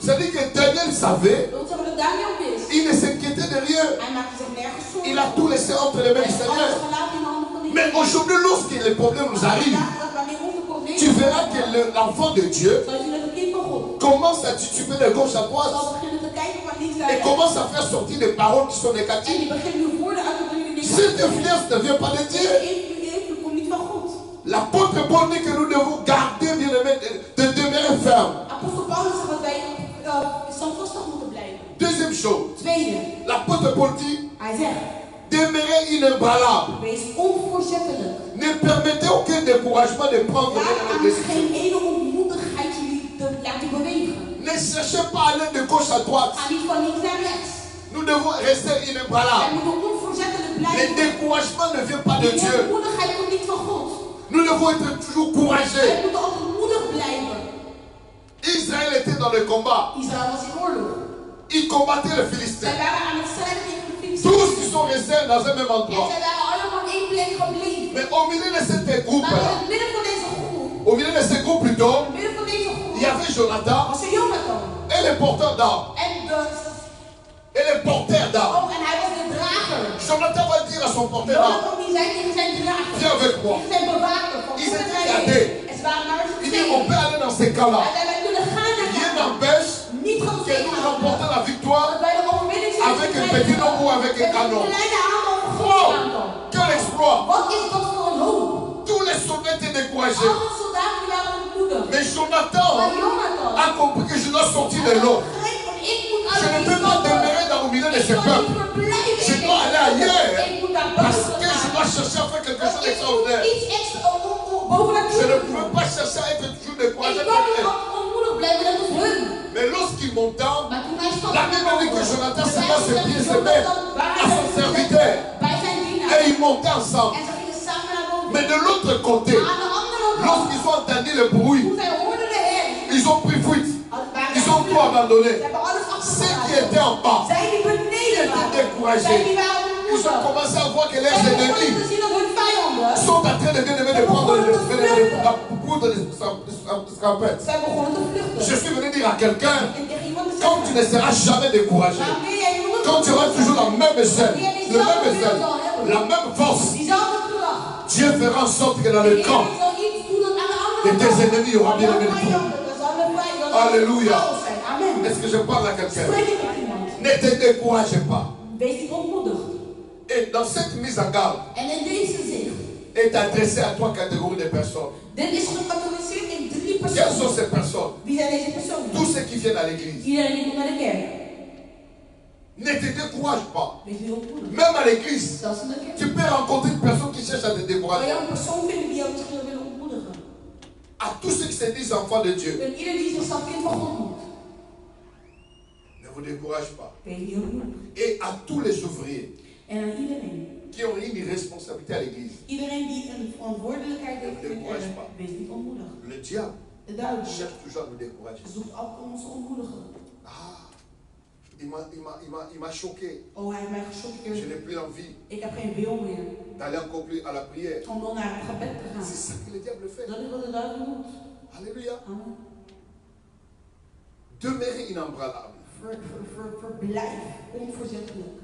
C'est-à-dire que Daniel savait, Dat wil zeggen dat Daniel wist. il ne s'inquiétait de rien. Hij maakte zich nergens zorgen. Il a tout laissé entre les mains Hij du heeft alles Seigneur. gelaten in de handen van de Mais Heer. aujourd'hui, lorsque les problèmes nous arrivent, Wanneer onze problemen tu verras que l'enfant de Dieu zal je zien dat het kind van God commence à tituber de gauche à droite zal beginnen te kijken van links naar et rechts. commence à faire sortir des paroles qui sont En négatives. die begint nu woorden uit te brengen die Cette influence ne vient pas de Dieu. invloed komt niet van God. L'apôtre Paul dit que nous devons garder, bien aimé, de demeurer ferme. Apostel Paulus zegt dat wij standvastig moeten blijven. Deuxième chose, Tweede, l'apôtre Paul dit, hij zegt, demeurez inébranlable. wees onvoorzettelijk. Ne permettez aucun découragement de prendre Laat une aan décision. geen ene ontmoedigheid jullie te laten bewegen. Ne cherchez pas à aller de gauche à droite. Ga niet van links naar rechts. Nous devons rester Wij inébranlables. moeten onvoorzettelijk Le blijven. découragement ne vient pas de Die Dieu. ontmoedigheid komt niet van God. Nous devons être toujours Wij courageux. moeten altijd moedig blijven. Israël était dans le combat. Israël was in oorlog. Il combattait les Zij Philistins. waren aan het strijden tegen de Filistijnen. Tous ils sont restés dans un même En endroit. zij waren allemaal op één plek gebleven. Mais au milieu de cette Maar in groupe-là, het midden van deze groep, au milieu de ce groupe plutôt, in het midden van deze groep, il y avait Jonathan was er Jonathan. et les porteurs d'armes. Et les porteurs d'armes. En hij was de drager. Jonathan va dire à son porteur d'armes, Jonathan die zei tegen zijn drager, viens avec moi. tegen zijn bewaker, van Ils kom met étaient mij gardés. mee. En ze waren naar Il z'n dit, on tweeën. peut aller dans ces cas-là. En wij kunnen gaan naar Rien daar. n'empêche Niet que gezien nous remportons la victoire dat wij de overwinning zijn avec un gekregen. petit nombre ou avec un Met canon. een kleine aantal of een groot Wow! aantal. Quel exploit! Wat is dat voor een hoop? Tous les soldats étaient découragés. Alle soldaten die waren ontmoedigd. Mais Jonathan Maar Jonathan a compris que je dois sortir de l'eau. begreep van ik moet uit Je ne die peux pas kampen. demeurer dans le milieu de Ik ces kan peuples. niet verblijven Je in dois deze aller ailleurs. kampen. Ik moet daar Parce buiten que je gaan. dois chercher à faire quelque chose Want ik moet d'extraordinaire. iets extra bovenaan Je ne doen. peux pas chercher à être toujours Ik découragé kan comme niet eux. onmoedig blijven, net als hun. Mais lorsqu'il monta, Maar toen hij stond la Bible dit que Jonathan s'est pas ses pieds se met à son serviteur. bij zijn dienaar. Et ils montaient ensemble. En ze gingen samen naar boven. Mais de l'autre côté, Maar aan de andere kant, lorsqu'ils ont entendu le bruit, toen zij hoorden de herrie, ils ont pris fuite. waren Ils zij ont tout gevlucht. abandonné. Ze hebben alles Ceux achtergelaten. qui étaient en bas, Zij die beneden étaient waren. découragés. Zij die waren ils ont ontmoedigd. commencé à voir que leurs Zij begonnen ennemis te zien dat hun vijanden. sont en train de bien aimer de prendre la poudre de scampette. Zij begonnen te vluchten. Je suis venu dire à quelqu'un, En tegen iemand te quand tu zeggen. ne seras jamais découragé, Wanneer jij nooit quand tu auras toujours la même échelle, le même échelle, la même force, diezelfde kracht. Dieu fera en sorte que dans le camp zal iets doen aan de andere de tes kant. ennemis, il y aura bien aimé le tout. Alléluia. Amen. Est-ce que je parle à quelqu'un? Spreek ik met iemand. Ne te décourage pas. Wees niet ontmoedigd. Et dans cette mise en garde, En in deze zin, est adressé à trois catégories de personnes. dit is gecategoriseerd in 3 Quelles sont personen. ces personnes? Wie zijn deze personen? Tous ceux qui viennent à l'église. Iedereen die komt naar de kerk. Ne te décourage pas. Wees niet ontmoedigd. Même à l'église, Zelfs in de kerk. tu peux rencontrer une personne qui cherche à te Kan décourager. je een persoon vinden die jou misschien wil willen ontmoedigen? À tous ceux qui se disent enfants de Dieu, En ieder die zichzelf kind van God noemt. ne vous décourage pas. Wees niet ontmoedigd. Et à tous les ouvriers En aan iedereen. qui ont une responsabilité à l'église, Iedereen die een verantwoordelijkheid heeft in de Décourage kerk. pas. Wees niet ontmoedigd. le diable De duivel cherche toujours à nous décourager. zoekt altijd om ons te ontmoedigen. Ah, il m'a choqué. Oh, hij heeft mij Je gechoqueerd. n'ai plus envie Ik heb geen wil meer d'aller encore plus à la prière. om dan naar het gebed te gaan. C'est ça que le diable fait. Dat is wat de duivel doet. Alléluia. Amen. Demeurez inébranlable. Verblijf onverzettelijk.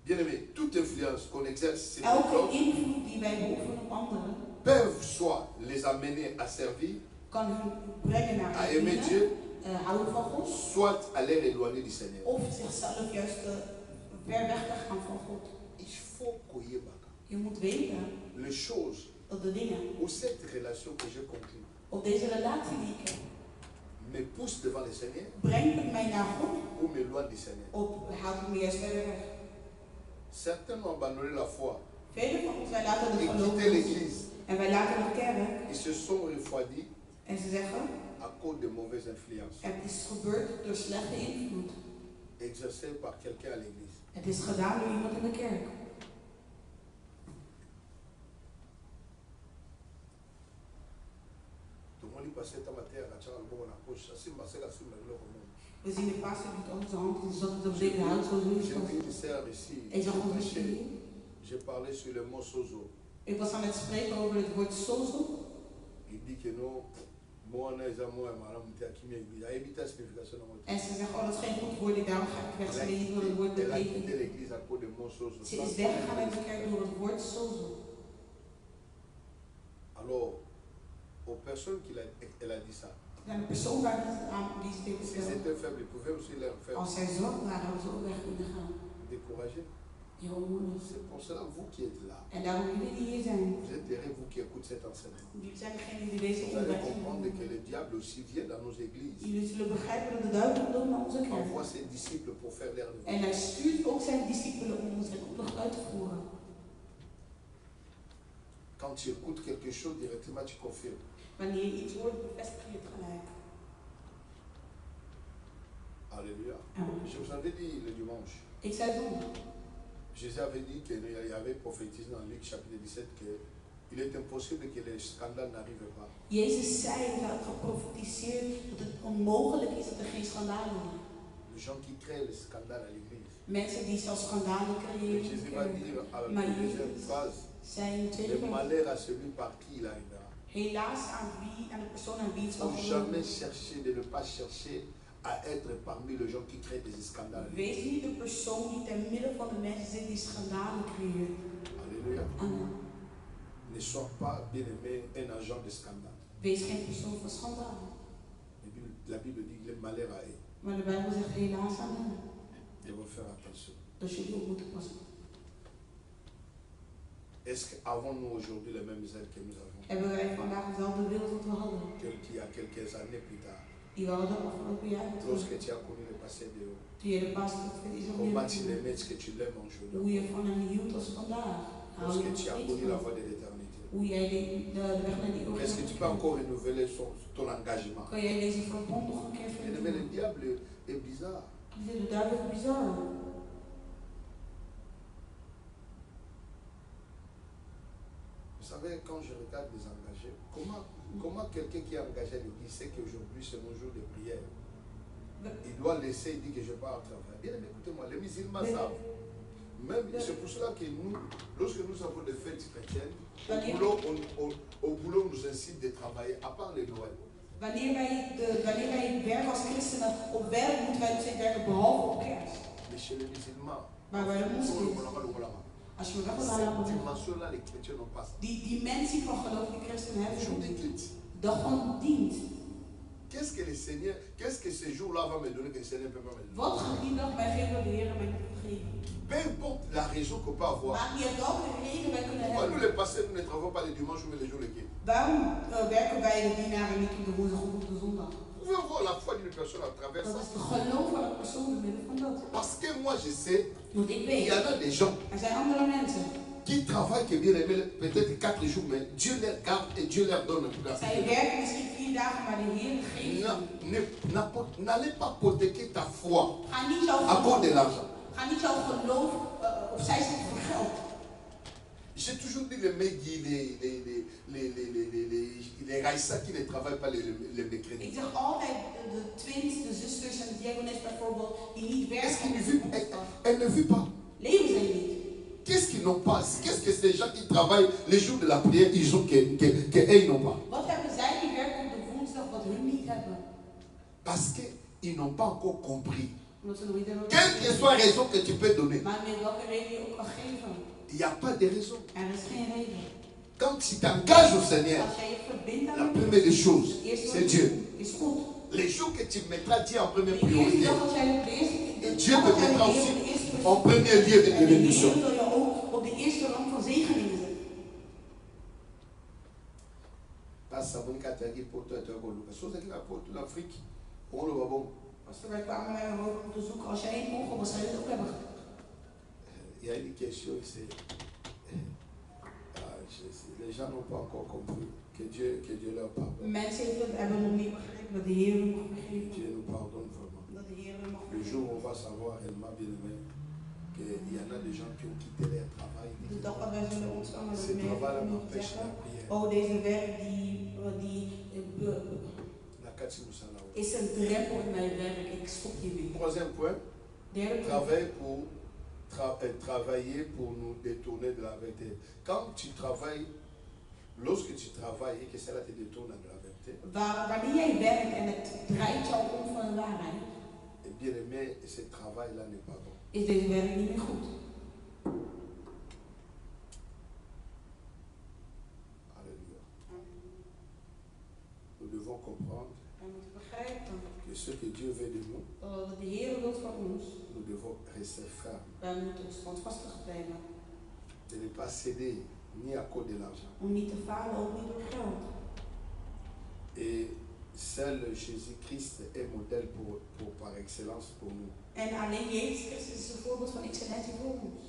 Bien-aimé, toute influence qu'on exerce sur les Elke autres invloed die wij beoefenen op anderen, peuvent soit les amener à servir, kan hun brengen naar à het aimer dienen, Dieu, houden van God, soit à les éloigner du Seigneur. of zichzelf juist ver weg te gaan van God. Il faut qu'on y baka. Je moet weten Les choses dat de dingen ou cette relation que j'ai conclue op deze relatie die ik heb, me pousse devant le Seigneur brengt het mij naar God, ou m'éloigne du Seigneur. of houdt het me juist verder weg. Certains ont abandonné la foi Velen van ons, wij laten et het geloof quitté los. l'église. En wij laten de kerk. Ils se sont refroidis En ze zeggen, à cause de mauvaises influences het is gebeurd door slechte invloed. exercées par quelqu'un à l'église. Het is gedaan door iemand in de kerk. We zien de pastor met onze hand en zat het op deze hout zo doen. J'ai vu une sœur ici. En zag ons hier. J'ai parlé sur le mot sozo. Ik was aan het spreken over het woord sozo. Il dit que non, moi on a les amours et madame Tiakimi. Il a évité la signification de mon En ze zeggen, oh dat is geen goed woord, ik daarom ga ik wegstellen niet door het woord Elle a quitté betekent. l'église à cause de mot sozo. Ze is weggegaan uit de kerk door het woord sozo. Alors, aux personnes elle a dit ça, En de persoon waar het aan die ze dit si vertelde, c'était faible, ils pouvaient aussi leur faire als zij zwak waren, hadden ze ook weg kunnen gaan. décourager. Die homo's. C'est pour cela, vous qui êtes là, En daarom jullie die hier zijn, vous êtes derrière vous qui écoutez cet enseignement. jullie zijn degenen die deze Vous allez onderwijs comprendre que doen. le diable aussi vient dans nos églises. Jullie zullen begrijpen dat de duivel ook naar onze kerk. Envoie ses disciples pour faire leur En hij stuurt ook zijn discipelen om zijn opdracht uit te voeren. Quand tu écoutes quelque chose, directement tu confirmes. Wanneer je iets hoort, bevestig je het gelijk. Alléluia. Amen. Je vous avais dit le dimanche, Ik zei zondag. Jésus avait dit qu'il y avait prophétisé dans Luc chapitre 17 qu'il est impossible que les scandales n'arrivent pas. Jezus zei, hij had geprofetiseerd dat het onmogelijk is dat er geen schandalen zijn. Les gens qui créent les scandales à l'église. Mensen die zelfs schandalen Et creëren. Jésus va dire avec Maar une deuxième Jezus phrase, zei in de tweede le vers, malheur à celui par qui il arrivera. helaas aan de persoon aan wie het Il zal ne faut jamais gebeuren. chercher de ne pas chercher à être parmi les gens qui créent des scandales. Wees niet de persoon die ten midden van de mensen zit die schandalen creëert. Alléluia. Amen. Ne sois pas, bien-aimé, un agent de scandale. Wees geen persoon van schandalen. La Bible dit le malheur à eux. Maar de Bijbel zegt helaas aan hen. Il faut faire attention. Dus jullie ook moeten passen. Est-ce qu'avons-nous aujourd'hui les mêmes ailes que nous avons Hebben wij vandaag dezelfde wil als we hadden? qu'il y a quelques années plus tard, Die we hadden afgelopen jaar. lorsque tu as connu le passé de haut? Toen je de pastor van Israël Comment tu l'aimais, est-ce que tu l'aimes hoe aujourd'hui? je van hem hield als vandaag. Hou je Lorsque nog tu as steeds connu la van. voie de l'éternité? Hoe jij de weg naar die Est-ce que tu peux encore renouveler ton engagement? kan jij deze verbond nog een keer Mais le vernieuwen? diable est bizarre. De duivel is bizar. Vous savez, quand je regarde les engagés, comment quelqu'un qui est engagé à l'église sait qu'aujourd'hui c'est mon jour de prière? Il doit laisser, il dit que je pars au travail. Bien, écoutez-moi, les musulmans savent. Même, c'est pour cela que nous, lorsque nous avons des fêtes chrétiennes, au boulot, on nous incite de travailler, à part les Noël. Wanneer wij werken als christenen op werk, moeten wij dus werken behalve op kerst. Mais chez les musulmans, Maar bij de moslims, als je me weg wil cette halen, dimension-là, les chrétiens n'ont pas ça. die dimensie van geloof die christenen Jour hebben, des cultes. dag van dienst. Qu'est-ce que le Seigneur, qu'est-ce que ce jour-là va me donner que le Seigneur ne peut pas me donner? Wat gaat die dag mij geven, de Heer mij niet geven? Peu importe la raison qu'on peut avoir. Maakt niet uit welke reden wij kunnen Pourquoi nous hebben. les pasteurs, nous ne travaillons pas les dimanches mais les jours de culte? Waarom werken wij de dienaren niet op de woensdag of op de zondag? Vous pouvez voir la foi d'une personne à travers Dat ça. is de geloof van een persoon te midden van dat. Parce que moi je sais, Want ik il weet, y en a des gens er zijn andere mensen. qui travaillent que bien aimé peut-être 4 jours, mais Dieu les garde et Dieu leur donne un peu. Zij werken misschien 4 dagen, maar de Heer geeft hem. N'allez pas hypothéquer ta foi Ga niet jouw à cause de geloof, l'argent. ga niet jouw geloof opzij zetten voor geld. J'ai toujours dit les Megui, les Raïssa qui ne travaillent pas les mercredis. Ik zeg altijd de twins, de zusters en de diakones bijvoorbeeld, die niet Est-ce werken qu'ils op ne de vivent, woensdag. elles ne vivent pas? Leven zij niet. Qu'est-ce qu'ils n'ont pas? Qu'est-ce que ces gens qui travaillent les jours de la prière, ils ont qu'elles n'ont pas? Wat hebben zij die werken op de woensdag wat hun niet hebben? Parce qu'ils n'ont pas encore compris. Omdat ze nog niet hebben Quelle que soit la raison que tu peux donner, Maar met welke reden je ook kan geven, il n'y a pas de raison. er is geen reden. Quand tu t'engages au Seigneur, Als jij je verbindt la aan première des choses, het eerste c'est wat Dieu. je doet, is goed. Les jours que tu mettras Dieu en première De eerste priorité, dag dat jij op de eerste et Dieu te mettra aussi en premier lieu de en de bénédiction. Heer zal je ook op de eerste rang van zegeningen zetten. l'Afrique, on le va bon. Als wij kwamen naar Europa om te zoeken, als jij in Congo was, zou je het ook hebben gedaan. Il y a une question, c'est. Les gens n'ont pas encore compris que Dieu leur pardonne. Mensen hebben nog niet begrepen dat de Heer hem mag Que vergeven. Dieu nous pardonne vraiment. Dat de Heer hem mag Le jour où vergeven. on va savoir réellement, bien aimé, qu'il y en a des gens qui ont quitté leur travail. De dag dat wij zullen ontvangen dat Ce travail-là mensen m'empêche zeggen, la prière. oh deze werk La Kati Moussala. is een drempel in mijn werk, ik stop hiermee. Troisième point, Derde punt. travailler pour nous détourner de la vérité. Quand tu travailles, lorsque tu travailles et que cela te détourne de la vérité, Wanneer jij werkt en het draait jou om van de waarheid, et bien aimé, ce travail-là n'est pas bon. is deze werk niet meer goed. Alléluia. Nous devons comprendre We moeten begrijpen que ce que Dieu veut de nous, wat de Heer wil van ons. nous devons rester fermes. Wij moeten standvastig blijven. De ne pas céder ni à cause de l'argent. Om niet te falen, ook niet door geld. Et seul Jésus-Christ est modèle par excellence pour nous. En alleen Jezus Christus is een voorbeeld van excellentie voor ons.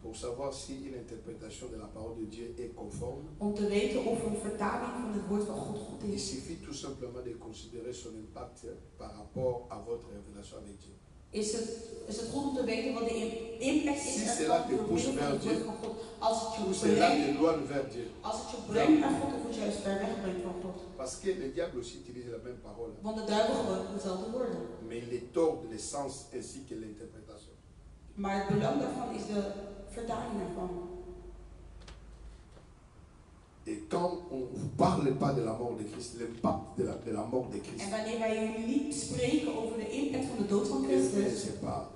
Pour savoir si une interprétation de la parole de Dieu est conforme, Om te weten of een vertaling van het woord van God goed il is. suffit tout simplement de considérer son impact par rapport à votre révélation avec Dieu. Is het goed om te weten wat de impact is Si ervan cela te door pousse middel van vers het woord Dieu, van God. Als het Ou je cela brengt, t'éloigne vers Dieu. als het je brengt naar God of het juist ver weg brengt van God. Parce que le diable aussi utilise la même parole. Want de duivel gebruikt dezelfde woorden. Mais il les tord le sens ainsi que l'interprétation. Maar het belang daarvan is de vertaling ervan. Et quand on ne parle pas de la mort de Christ, l'impact de la mort de Christ, En wanneer wij niet spreken over de impact van de dood van eh bien, Christus, c'est pas,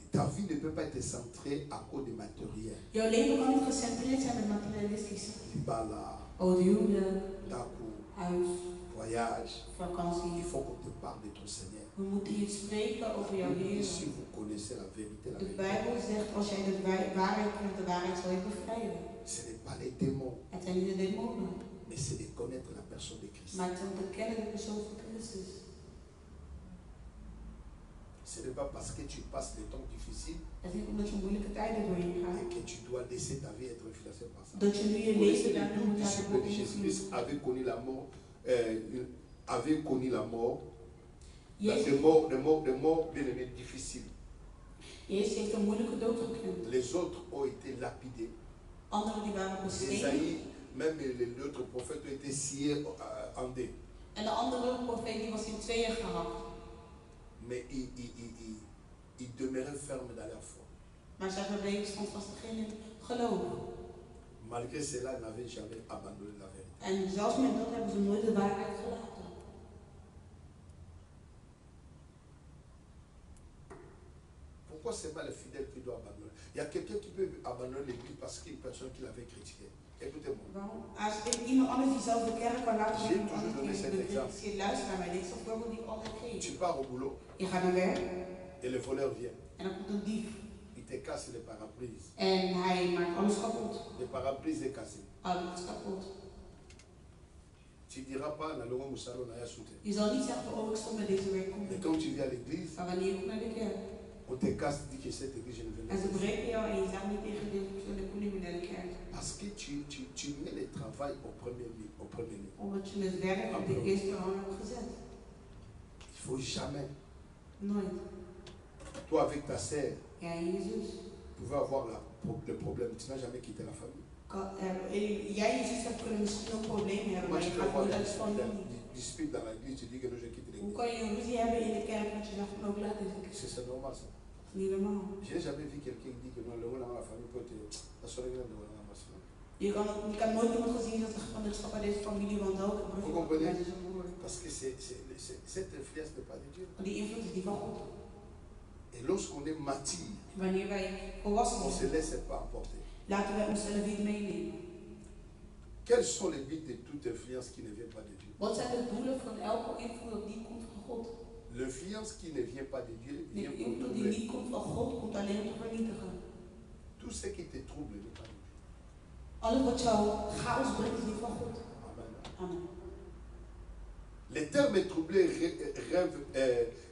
ta vie ne peut pas être centrée à cause du matériel. jouw leven kan niet gecentreerd zijn met materialistisch. Libala, Oh, huwelijk, Daku, huis, voyage. Il vakantie. faut qu'on te parle de ton Seigneur. We moeten je spreken over jouw Et Heer. si vous connaissez la vérité, De Bijbel zegt, als jij de waarheid kent, de waarheid zal je bevrijden. ce n'est pas les démons, Het zijn niet de demonen, mais c'est de connaître la personne de Christ. maar het is om te kennen de persoon van Christus. Ce n'est pas parce que tu passes des temps difficiles Het is niet omdat je moeilijke tijden doorheen et gaat, que tu dois laisser ta vie être influencée par ça. dat je nu je Vous connaissez leven les daardoor 12 moet laten disciples de Jésus-Christ beïnvloeden. avaient connu la mort, Jezus, des morts bien aimés difficiles. Jezus heeft een moeilijke dood gekend. Les autres ont été lapidés. Anderen die waren bestenigd. Esaïe, même l'autre prophète ont été sciés en deux. En de andere profeet die was in tweeën gehakt. Mais ils demeuraient fermes dans leur foi. Maar zij verbleven standvastig in het geloof. Malgré cela, ils n'avaient jamais abandonné la vérité. En zelfs met dat hebben ze nooit de waarheid gelaten. Pourquoi c'est pas le fidèle qui doit abandonner? Il y a quelqu'un qui peut abandonner l'église parce qu'il y a une personne qui l'avait critiqué. Écoutez-moi. Waarom? Als iemand anders die zelf de kerk kan laten J'ai zien, toujours donné cet exemple. luister naar mij, dit is een voorbeeld die ik altijd geef. Tu pars au boulot Je gaat naar werk et le voleur vient. en dan komt een dief. Il te casse le parapluie. En hij maakt alles kapot. Le parapluie est cassé. Alles kapot. Tu ne diras pas, na longo musalo na ya soute. Je zal niet zeggen, oh ik stond met deze werk. Mais quand tu viens à l'église, Maar wanneer je komt naar de kerk on te casse, dit que cette église, je ne vais en ze pas. breken jou en je zegt niet tegen deze persoon, ik kom niet meer naar de kerk. Parce que tu mets le travail au premier lieu. Omdat je het werk op de eerste rang hebt gezet. Il ne faut jamais. Nooit. Toi avec ta sœur, Jij en je zus. vous pouvez avoir le problème. Tu n'as jamais quitté la famille. Jij en je zus kunnen misschien een probleem hebben, Moi, maar tu je peux gaat avoir nooit uit de familie. des disputes dans l'église, tu dis que non, je quitte Hoe l'église. kan je een ruzie hebben in de kerk dat je zegt van ook laat deze kerk? C'est normal ça. Niet normaal. Je n'ai jamais vu quelqu'un qui dit que non, le rôle dans la famille peut être. La soirée dans la maison. Je kan nooit iemand gezien dat van de van deze familie woont ook. Vous comprenez? Parce que cette influence n'est pas de Dieu. Want die invloed is niet van God. Et lorsqu'on est mature, Wanneer wij volwassen on ne se zijn, laisse pas emporter. laten wij onszelf niet meenemen. Quels sont les buts de toute influence qui ne vient pas de Dieu? Wat zijn de doelen van elke invloed dat niet komt van God? L'influence qui ne vient pas de Dieu De vient pour invloed die troubler. niet komt van God komt alleen om te vernietigen. Tout ce qui te trouble n'est pas de Dieu. Alles wat jou chaos brengt is niet van God. Amen. Amen. Les termes troublés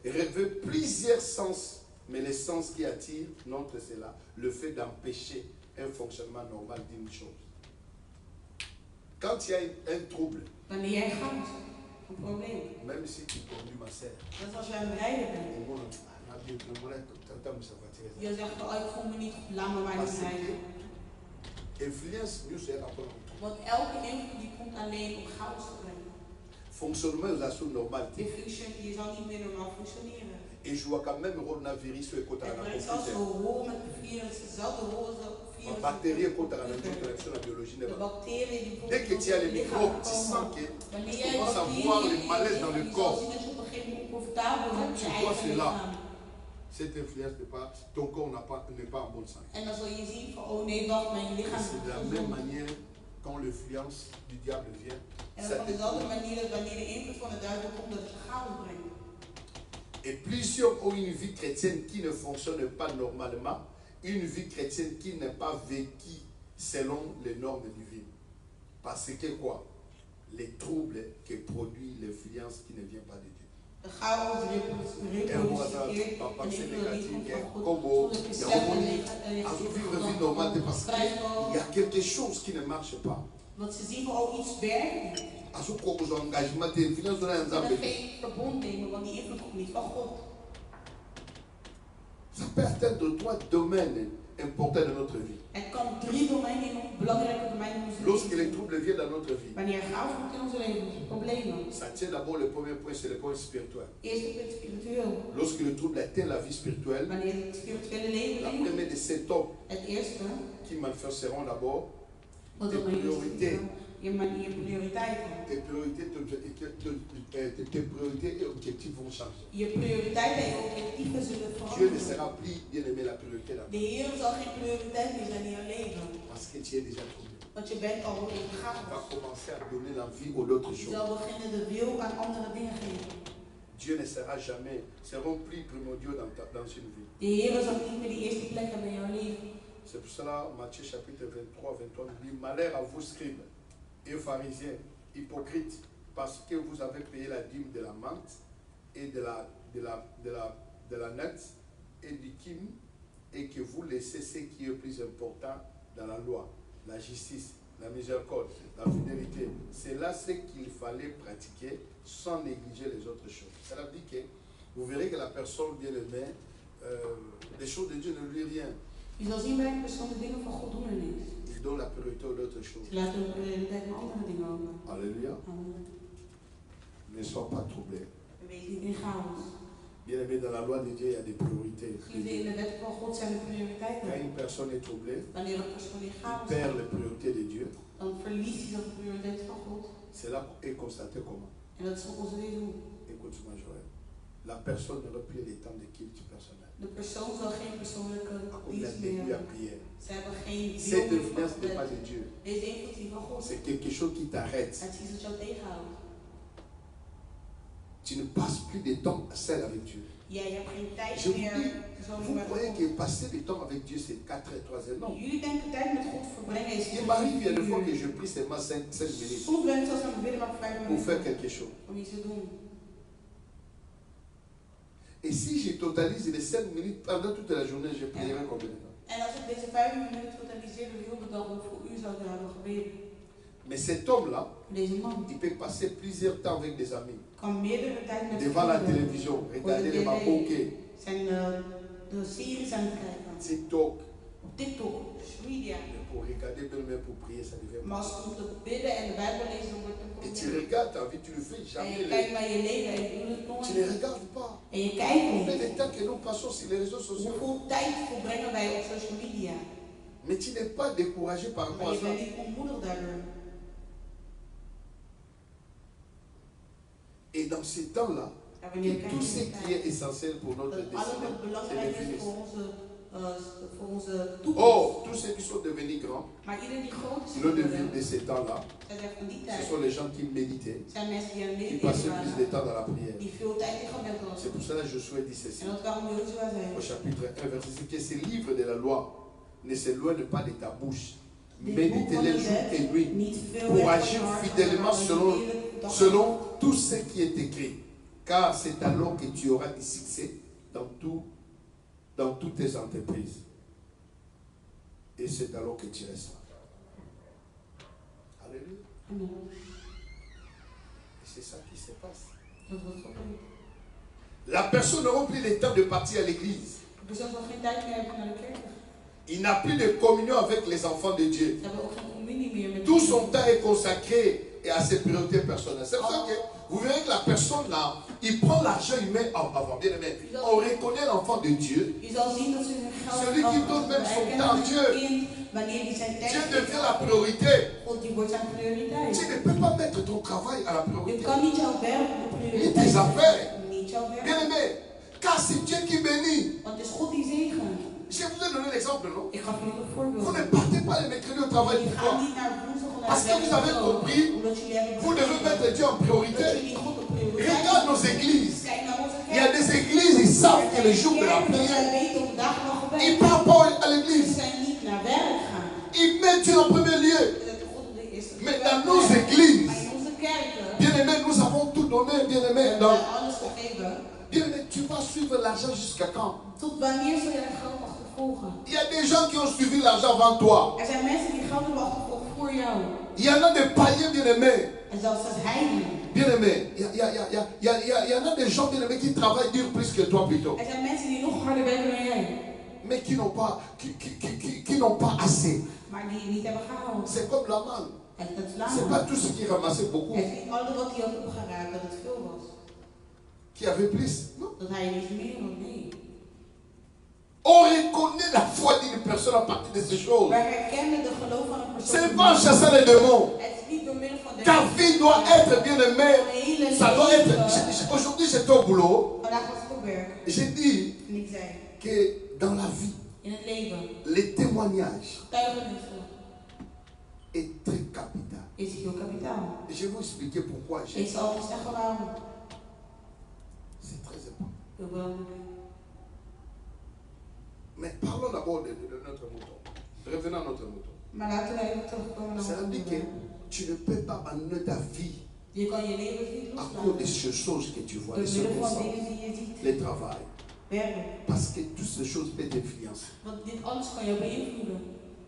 revêtent plusieurs sens, mais le sens qui attire notre cela, le fait d'empêcher un fonctionnement normal d'une chose. Quand il y a un trouble, Wanneer jij chaos hebt, een probleem. même si tu conduis ma sœur, Dat is als jij aan het rijden bent. Je zegt, oh, ik voel me niet goed, laat me maar niet rijden. Influence nous sera pas. Want elke invloed die komt alleen om chaos te brengen. Fonctionnement aux assos normal. Je zal niet meer normaal functioneren. Et je vois quand même coronavirus sur le côté de Het la brengt zelfs een rol met de virus, dezelfde rol als de La virus. bactérie côté de la connexion de la biologie. De bacteriën die Dès que tu as les microbes, tu sens que wanneer tu jij commences à bacteriën voir le in malaise je dans le lichaam, corps. je zal zien dat je op een gegeven moment oncomfortabel bent met je Tu vois eigen cela. lichaam. Cette influence n'est pas, ton corps n'est pas en bonne santé. En dan zul je zien van, oh nee, wacht, mijn lichaam is C'est niet de la même gezond. manière quand l'influence du diable vient. En Ça op te dezelfde trouble. manier dat wanneer de invloed van de duivel komt, dat het je chaos brengt. Et plusieurs ont une vie chrétienne qui ne fonctionne pas normalement, une vie chrétienne qui n'est pas vécue selon les normes divines. Parce que quoi? Les troubles que produit l'influence qui ne vient pas de Dieu. De chaos reproduceert een invloed die niet komt van God. Zonder besef en À vivre une vie normale parce qu'il y a quelque chose qui ne marche pas. Want ze zien van, oh, iets werkt niet. À ce qu'on vous engagement d'influence dans Ze un kunnen geen verbond nemen, want die invloed komt niet van God. Ça peut atteindre trois domaines importants de notre vie. Het kan 3 domeinen in belangrijke domeinen in onze Lorsque les leven. troubles viennent dans notre vie, Wanneer er chaos komt in onze leven, problemen. ça tient d'abord le premier point, c'est le point spirituel. Eerste punt spiritueel. Lorsque le trouble atteint la vie spirituelle, Wanneer het spirituele leven la ligt, première de ces tops het eerste, qui manifesteront d'abord wat tes dan maar priorités. je prioriteiten. Tes priorités et objectifs vont changer. Je prioriteiten en je objectieven zullen Dieu ne veranderen. sera plus bien aimé la priorité dans De Heer zal geen prioriteit meer zijn in je leven. parce que tu es déjà troublé. Want je bent al in Tu vas chaos. commencer à donner l'envie aux autres Je choses. zal beginnen de wil aan andere dingen geven. Dieu ne sera jamais, seront plus primordiaux dans une vie. De Heer zal niet meer die eerste plek hebben in jouw leven. C'est pour cela, Matthieu chapitre 23, 23 nous dit, malheur à vous scribes et pharisiens, hypocrites, parce que vous avez payé la dîme de la menthe et de la nette et du kim, et que vous laissez ce qui est plus important dans la loi, la justice, la miséricorde, la fidélité. C'est là ce qu'il fallait pratiquer sans négliger les autres choses. Cela dit que vous verrez que la personne bien aimée, les choses de Dieu ne lui rien. Je zal zien bij een persoon de dingen van God doen er niks. Il donne la priorité aux autres choses. Ze laten de prioriteit naar andere dingen over. Alléluia. Amen. Ne sois pas troublé. Wees niet in chaos. Bien aimé, dans la loi de Dieu, il y a des priorités. Geliefde, in de wet van God zijn er Quand prioriteiten. une personne est troublée, Wanneer een persoon in il chaos perd is, les priorités de Dieu. dan verliest hij dat de prioriteit van God. Cela est constaté comment? En dat is volgens deze hoe. Écoute-moi, Joël. La personne n'aura plus le temps de culte personnel. De persoon zal geen persoonlijke À cause de la dienst meer début à hebben. prière. Ze hebben geen Cette wil meer influence van n'est pas God. de Dieu. Deze invloed is van God. C'est quelque chose qui t'arrête. Het is iets dat jou tegenhoudt. Tu ne passes plus de temps seul avec Dieu. Jij hebt geen Je tijd vous meer. dis, Zo vous met croyez God. que passer du temps avec Dieu, c'est 4 et 3 heures. Non. Jullie denken tijd met God verbrengen is Il m'arrive une fois que je prie seulement 5 minutes Soms ben ik zelfs aan het bidden maar 5 pour minuten faire quelque chose. om iets te doen. Et si je totalise les 5 minutes pendant toute la journée, je prierai combien de temps? En als ik deze 5 minuten totaliseer de hele dag, hoeveel uur zou ik hebben gebeden? Mais cet homme-là, Deze man il peut passer plusieurs temps avec des amis, kan meerdere tijd met devant la vrienden télévision, voor de regarder les tv maboké, zijn de series aan het kijken. TikTok. Op TikTok, social media. Mais pour regarder même pour prier, ça devient Maar als het om te bidden en de Bijbel lezen, dan wordt het een Et tu probleem. regardes ta vie, tu le fais En jamais. je kijkt naar je leven en je doet het Tu ne nooit. regardes pas. En je kijkt Combien niet. de temps que nous passons sur les réseaux sociaux? Hoeveel tijd verbrengen wij op social media? Mais tu n'es pas découragé par rapport Maar à je ça. bent niet ontmoedigd daardoor. Et dans ces temps-là, En wanneer we tout ce kijken qui est essentiel pour notre dat alles destinée, wat c'est belangrijk is défini. voor onze toekomst. Oh, tous ceux qui sont devenus grands, Maar iedereen die groot is le début geworden, de ces temps-là, zij zegt van die ce tijd, sont les gens qui méditaient, zijn mensen die aan het qui mediteren passaient plus de waren, temps dans la prière. die veel tijd in gebed C'est hadden. pour cela que Josué dit ceci. En dat waarom Joshua zei, Au chapitre 1, verset 6, que ces livres de la loi ne s'éloignent pas de ta bouche. dit boek van Méditez-les de jour et wet nuit niet veel pour weg van agir je hart, fidèlement maar selon, mediteren dag en selon tout ce qui est écrit. Car c'est alors que tu auras du succès dans toutes tes entreprises. Et c'est alors que tu resteras. Alléluia. Amen. Et c'est ça qui se passe. Dat wordt gebeurd. La personne n'aura plus le temps de partir à l'église. De persoon zal geen tijd meer hebben naar de kerk. Il n'a plus de communion avec les enfants de Dieu. Ze hebben ook geen communie meer met Tout son temps est consacré à ses priorités personnelles. C'est pour ça que vous verrez que la personne là, il prend l'argent humain avant. Bien aimé, on reconnaît l'enfant de Dieu. Je zal zien dat ze hun geld Celui qui donne même son temps à Dieu. Wanneer die zijn tijd Dieu geeft devient la aan priorité. God, die wordt zijn prioriteit. Tu ne peux pas mettre ton travail à la Je priorité. kan niet jouw werk op de Ni prioriteit tes affaires. zetten. Niet jouw werk. Bien aimé, car c'est Dieu qui bénit. Want het is God die zegent. Je vous ai donné l'exemple, non? Ik gaf jullie een Vous voorbeeld. ne partez pas les mercredis au travail. Jullie Pourquoi? gaan niet naar woensdag of naar Parce que vous avez compris, omdat jullie hebben vous devez mettre Dieu en dat priorité. jullie God op prioriteit Regarde nos églises. Kijk naar onze Il y a kerk. des églises, ils savent que le jour de la Zij prière, weten op de dag van ils gebed. ne partent pas à Ze l'église. zijn niet naar werk gaan. Ils mettent Dieu en premier lieu. Ze zetten God op de eerste Mais plek. dans nos églises, Maar in onze kerken bien aimé, nous avons tout donné, bien aimé. hebben we alles gegeven. Bien aimé, tu vas suivre l'argent jusqu'à quand? Tot wanneer zul je het geld achtervolgen? Il y a des gens qui ont suivi l'argent avant toi. Er zijn mensen die geld hebben achtervolgd voor jou. Il y en a des païens, bien aimés. En zelfs als heidenen. Bien aimé, il y en a des gens, bien aimés, qui travaillent dur plus que toi plutôt. Er zijn mensen die nog harder werken dan jij. Mais qui n'ont pas assez. Maar die het niet hebben gehaald. C'est comme la manne. Het is C'est langer. pas tout ce qui ramassait beaucoup Het is niet alle wat hij had opgeraakt dat het veel was. qui avait plus. Non. Dat hij niet meer had, nee. On reconnaît la foi d'une personne à partir de ces choses. Wij herkennen de geloof van een persoon. C'est pas en chassant les démons. Het is niet door middel van de Ta vie doit être bien aimée. Ça doit être. Aujourd'hui, j'étais au boulot. Vandaag was ik op werk. J'ai dit En ik zei, que dans la vie, in het leven, les témoignages getuigenissen est très capital. is heel kapitaal. Et je vais vous expliquer pourquoi. Ik zal je zeggen waarom. C'est très important. Heel belangrijk. Mais parlons d'abord de notre mouton. Revenons à notre mouton. Maar laten we even terugkomen naar Ça veut dire que wat tu ne peux pas abandonner ta vie je kan je leven niet à cause de loslaten. ces choses que tu vois, Door les middel van circonstances, dingen die je ziet. les travail. Werken. Parce que toutes ces choses peuvent t'influencer. Want dit alles kan jou beïnvloeden.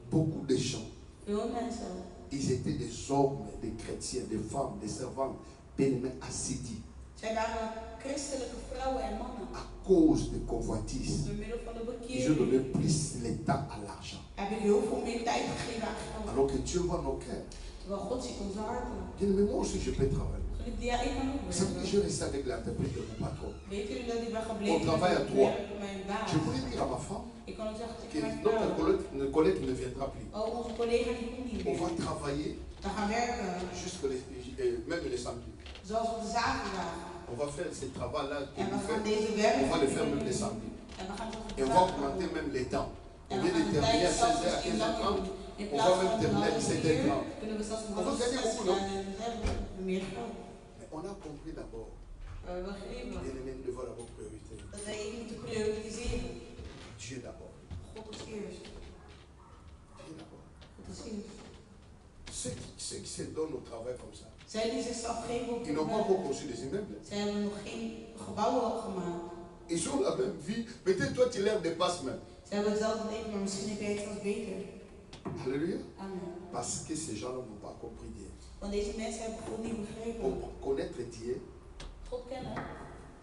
Beaucoup de gens, Veel mensen. ils étaient des hommes, des chrétiens, des femmes, des servantes, bien-aimés assidus Zij waren christelijke vrouwen en mannen. à cause de convoitises. Door middel van de Ils ont donné bekering plus le temps à l'argent. hebben heel veel meer tijd gegeven aan geld. Alors que Dieu voit nos cœurs. Terwijl God ziet onze harten. Bien-aimé, moi aussi je peux travailler. Geliefde, ja, ik kan ook Vous savez que werken. je reste avec l'interprète de mon patron. Weet jullie dat ik ben gebleven On travaille à met trois. mijn baas? Je voulais dire à ma femme Ik kan ook zeggen que tegen mijn notre vrouw. collègue ne viendra plus. Oh, onze collega die komt niet On va meer. travailler We gaan werken. même les samedis. Zoals op de zaterdagen. On va faire ce travail-là. En we gaan deze On werken. va le faire même les samedis. En we gaan het op Et de on va zaterdag augmenter doen. même les temps. Au En lieu we de gaan de terminer à tijd zelfs 16h, à misschien langer 15h30, doen. In on plaats va van même terminer à een 17h30. half uur, kunnen we zelfs om On va half gagner 6 beaucoup, gaan en dan hebben we meer geld. Mais on a compris d'abord, We begrepen bien aimé, nous devons d'abord priorité. dat wij even moeten prioritiseren. Dieu d'abord. God is eerst. Dieu d'abord. God is eerst. Ceux qui se donnent au travail comme ça, Zij die zichzelf geven op ils het n'ont pas werk, encore conçu des immeubles. zij hebben nog geen gebouwen gemaakt. Ils ont la même vie. Peut-être toi, tu leur dépasses même. Ze hebben hetzelfde leven, maar misschien heb jij het zelfs beter. Alléluia. Amen. Parce que ces gens-là n'ont pas compris Dieu. Want deze mensen hebben God niet begrepen. Pour connaître Dieu God kennen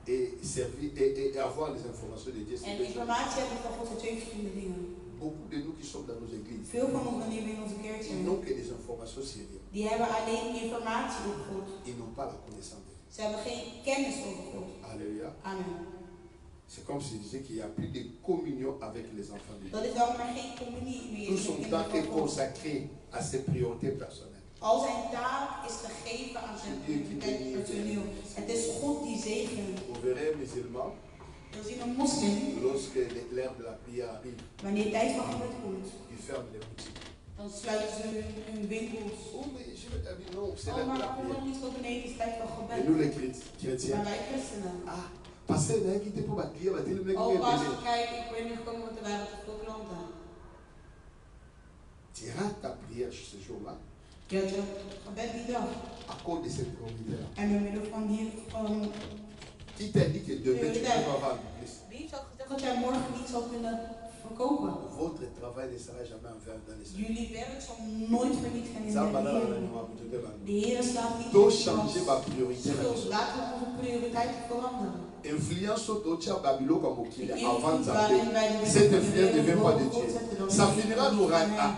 et servir et avoir les informations de Dieu, c'est en deux choses. informatie hebben van God zijn twee verschillende dingen. Beaucoup de nous qui sommes dans nos églises, Veel van ons wanneer we in onze kerk ils zijn, n'ont que des informations sur Dieu. die hebben alleen informatie op God. Ils n'ont pas la connaissance de Dieu. Ze hebben geen kennis over God. Alléluia. Amen. C'est comme si je disais qu'il n'y a plus de communion avec les enfants de Dieu. Dat is waarom er geen communie meer Tout is. son temps est consacré à ses priorités personnelles. Al zijn taak is te geven aan zijn prioriteit personeel. Het is God die zegent. Vous verrez, musulmans, We zien een moslim, lorsque l'heure de la prière arrive, wanneer tijd van gebed komt, ils ferment les boutiques. dan sluiten ze hun winkels. Oh, mais je vais t'habiller. Non, c'est Oh, l'heure de la maar prière. waarom niet zo beneden is tijd van Et gebed? nous, les chrétiens, Maar wij christenen. ah, passer là, qui était pour bâtir, bâtir le mec qui Oh, est pas belé. kijk, ik ben nu gekomen want er waren te veel klanten. Tu rates ta prière ce jour-là Je had je gebed die dag. à cause de cette priorité-là. En door middel van die Qui t'a dit que demain tu ne peux pas vendre plus? wie zou gezegd dat jij morgen niet zou kunnen verkopen? Votre travail ne sera jamais en vain dans les cieux. Jullie werk zal nooit vernietigd gaan in Ça, de madame, Heer. De Heer slaat niet tout in changer ma priorité. schuld. Laten we onze prioriteiten veranderen. Influence au Tocha Babylon comme au Kili avant de Waarin wij de cette wereld influence ne vient pas de Dieu. Ça finira